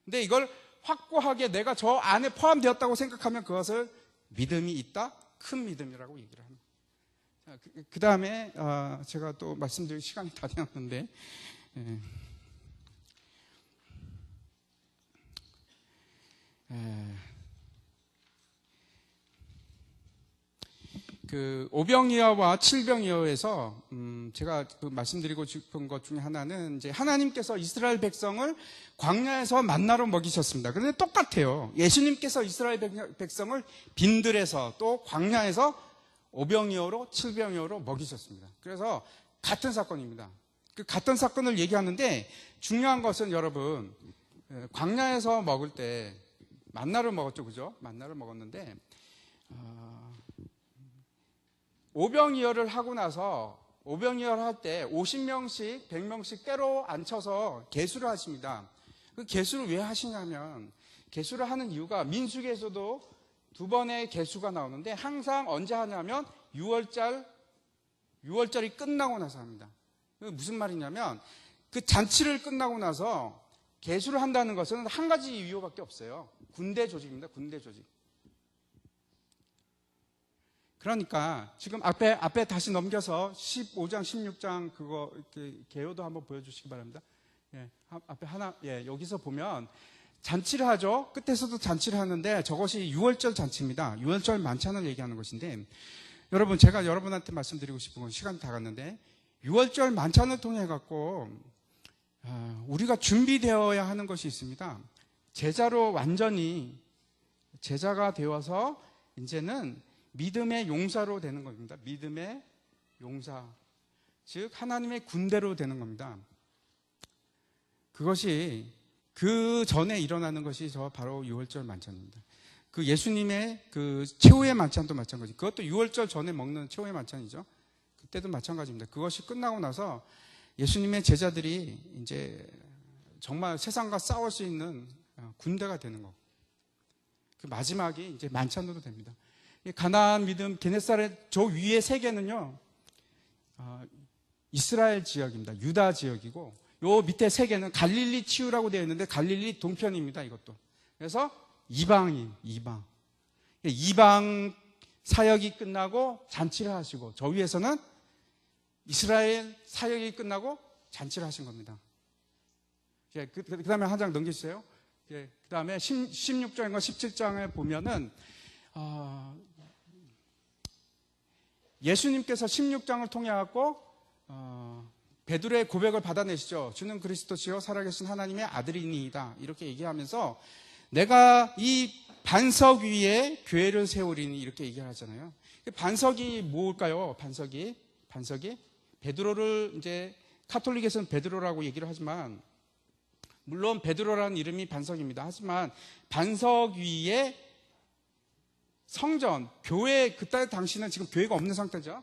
Speaker 1: 근데 이걸 확고하게 내가 저 안에 포함되었다고 생각하면 그것을 믿음이 있다, 큰 믿음이라고 얘기를 합니다. 그 다음에 제가 또 말씀드릴 시간이 다 되었는데 그 오병이어와 칠병이어에서 제가 그 말씀드리고 싶은 것 중에 하나는 이제 하나님께서 이스라엘 백성을 광야에서 만나로 먹이셨습니다. 그런데 똑같아요. 예수님께서 이스라엘 백성을 빈들에서 또 광야에서 오병이어로 칠병이어로 먹이셨습니다. 그래서 같은 사건입니다. 그 같은 사건을 얘기하는데 중요한 것은 여러분 광야에서 먹을 때 만나를 먹었죠, 그죠? 만나를 먹었는데 오병이어를 하고 나서 오병이어를 할 때 50명씩 100명씩 때로 앉혀서 계수를 하십니다. 그 계수를 왜 하시냐면 계수를 하는 이유가 민수기에서도 2번의 계수가 나오는데 항상 언제 하냐면 6월절이 끝나고 나서 합니다. 무슨 말이냐면 그 잔치를 끝나고 나서 계수를 한다는 것은 한 가지 이유밖에 없어요. 군대 조직입니다. 군대 조직. 그러니까 지금 앞에 다시 넘겨서 15장, 16장 그거 개요도 한번 보여주시기 바랍니다. 예, 앞에 하나, 여기서 보면 잔치를 하죠. 끝에서도 잔치를 하는데 저것이 6월절 잔치입니다. 6월절 만찬을 얘기하는 것인데 여러분 제가 여러분한테 말씀드리고 싶은 건 시간이 다 갔는데 6월절 만찬을 통해 갖고 우리가 준비되어야 하는 것이 있습니다. 제자로 완전히 제자가 되어서 이제는 믿음의 용사로 되는 겁니다. 믿음의 용사. 즉 하나님의 군대로 되는 겁니다. 그것이 그 전에 일어나는 것이 저 바로 6월절 만찬입니다. 그 예수님의 그 최후의 만찬도 마찬가지. 그것도 6월절 전에 먹는 최후의 만찬이죠. 그때도 마찬가지입니다. 그것이 끝나고 나서 예수님의 제자들이 이제 정말 세상과 싸울 수 있는 군대가 되는 거. 그 마지막이 이제 만찬으로 됩니다. 가나안 믿음 게네사렛 저 위의 세계는요 이스라엘 지역입니다. 유다 지역이고 요 밑에 세계는 갈릴리 치유라고 되어 있는데 갈릴리 동편입니다. 이것도. 그래서 이방 사역이 끝나고 잔치를 하시고 저 위에서는 이스라엘 사역이 끝나고 잔치를 하신 겁니다. 그 다음에 한 장 넘기세요. 그 다음에 16장과 17장에 보면은 예수님께서 16장을 통해 갖고 베드로의 고백을 받아내시죠. 주는 그리스도시요 살아계신 하나님의 아들이니이다. 이렇게 얘기하면서 내가 이 반석 위에 교회를 세우리니 이렇게 얘기하잖아요. 반석이 뭘까요? 반석이 베드로를 이제 카톨릭에서는 베드로라고 얘기를 하지만 물론 베드로라는 이름이 반석입니다. 하지만 반석 위에 성전, 교회, 그때 당시는 지금 교회가 없는 상태죠.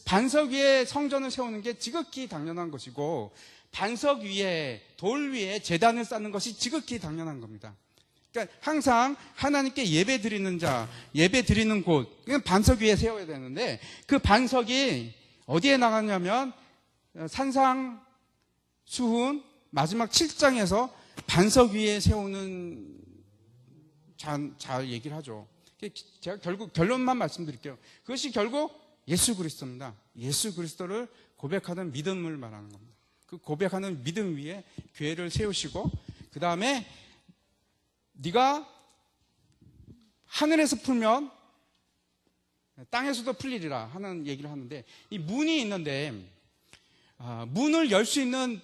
Speaker 1: 반석 위에 성전을 세우는 게 지극히 당연한 것이고 반석 위에, 돌 위에 제단을 쌓는 것이 지극히 당연한 겁니다. 그러니까 항상 하나님께 예배 드리는 자, 예배 드리는 곳, 반석 위에 세워야 되는데 그 반석이 어디에 나갔냐면 산상수훈 마지막 7장에서 반석 위에 세우는 잘 얘기를 하죠. 제가 결국 결론만 말씀드릴게요. 그것이 결국 예수 그리스도입니다. 예수 그리스도를 고백하는 믿음을 말하는 겁니다. 그 고백하는 믿음 위에 교회를 세우시고 그 다음에 네가 하늘에서 풀면 땅에서도 풀리리라 하는 얘기를 하는데 이 문이 있는데 문을 열 수 있는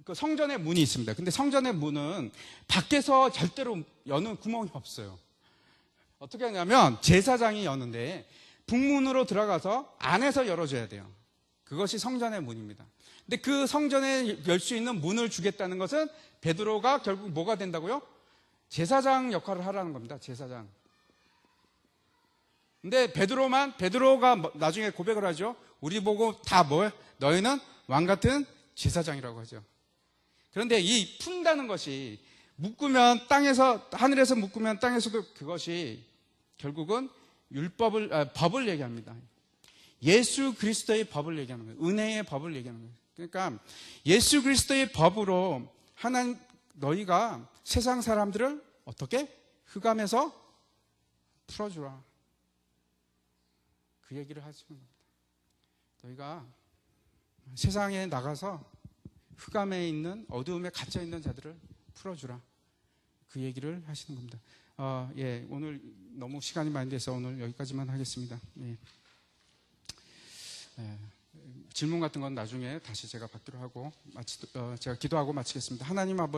Speaker 1: 그 성전의 문이 있습니다. 근데 성전의 문은 밖에서 절대로 여는 구멍이 없어요. 어떻게 하냐면 제사장이 여는데 북문으로 들어가서 안에서 열어줘야 돼요. 그것이 성전의 문입니다. 근데 그 성전에 열 수 있는 문을 주겠다는 것은 베드로가 결국 뭐가 된다고요? 제사장 역할을 하라는 겁니다. 제사장. 근데 베드로가 나중에 고백을 하죠. 우리 보고 다 뭐예요? 너희는 왕 같은 제사장이라고 하죠. 그런데 이 푼다는 것이 묶으면 땅에서, 하늘에서 묶으면 땅에서도 그것이 결국은 법을 얘기합니다. 예수 그리스도의 법을 얘기하는 거예요. 은혜의 법을 얘기하는 거예요. 그러니까 예수 그리스도의 법으로 하나님, 너희가 세상 사람들을 어떻게? 흑암에서 풀어주라. 그 얘기를 하시는 겁니다. 너희가 세상에 나가서 흑암에 있는, 어두움에 갇혀있는 자들을 풀어주라. 그 얘기를 하시는 겁니다. 오늘 너무 시간이 많이 돼서 오늘 여기까지만 하겠습니다. 질문 같은 건 나중에 다시 제가 받기로 하고 제가 기도하고 마치겠습니다. 하나님 아버지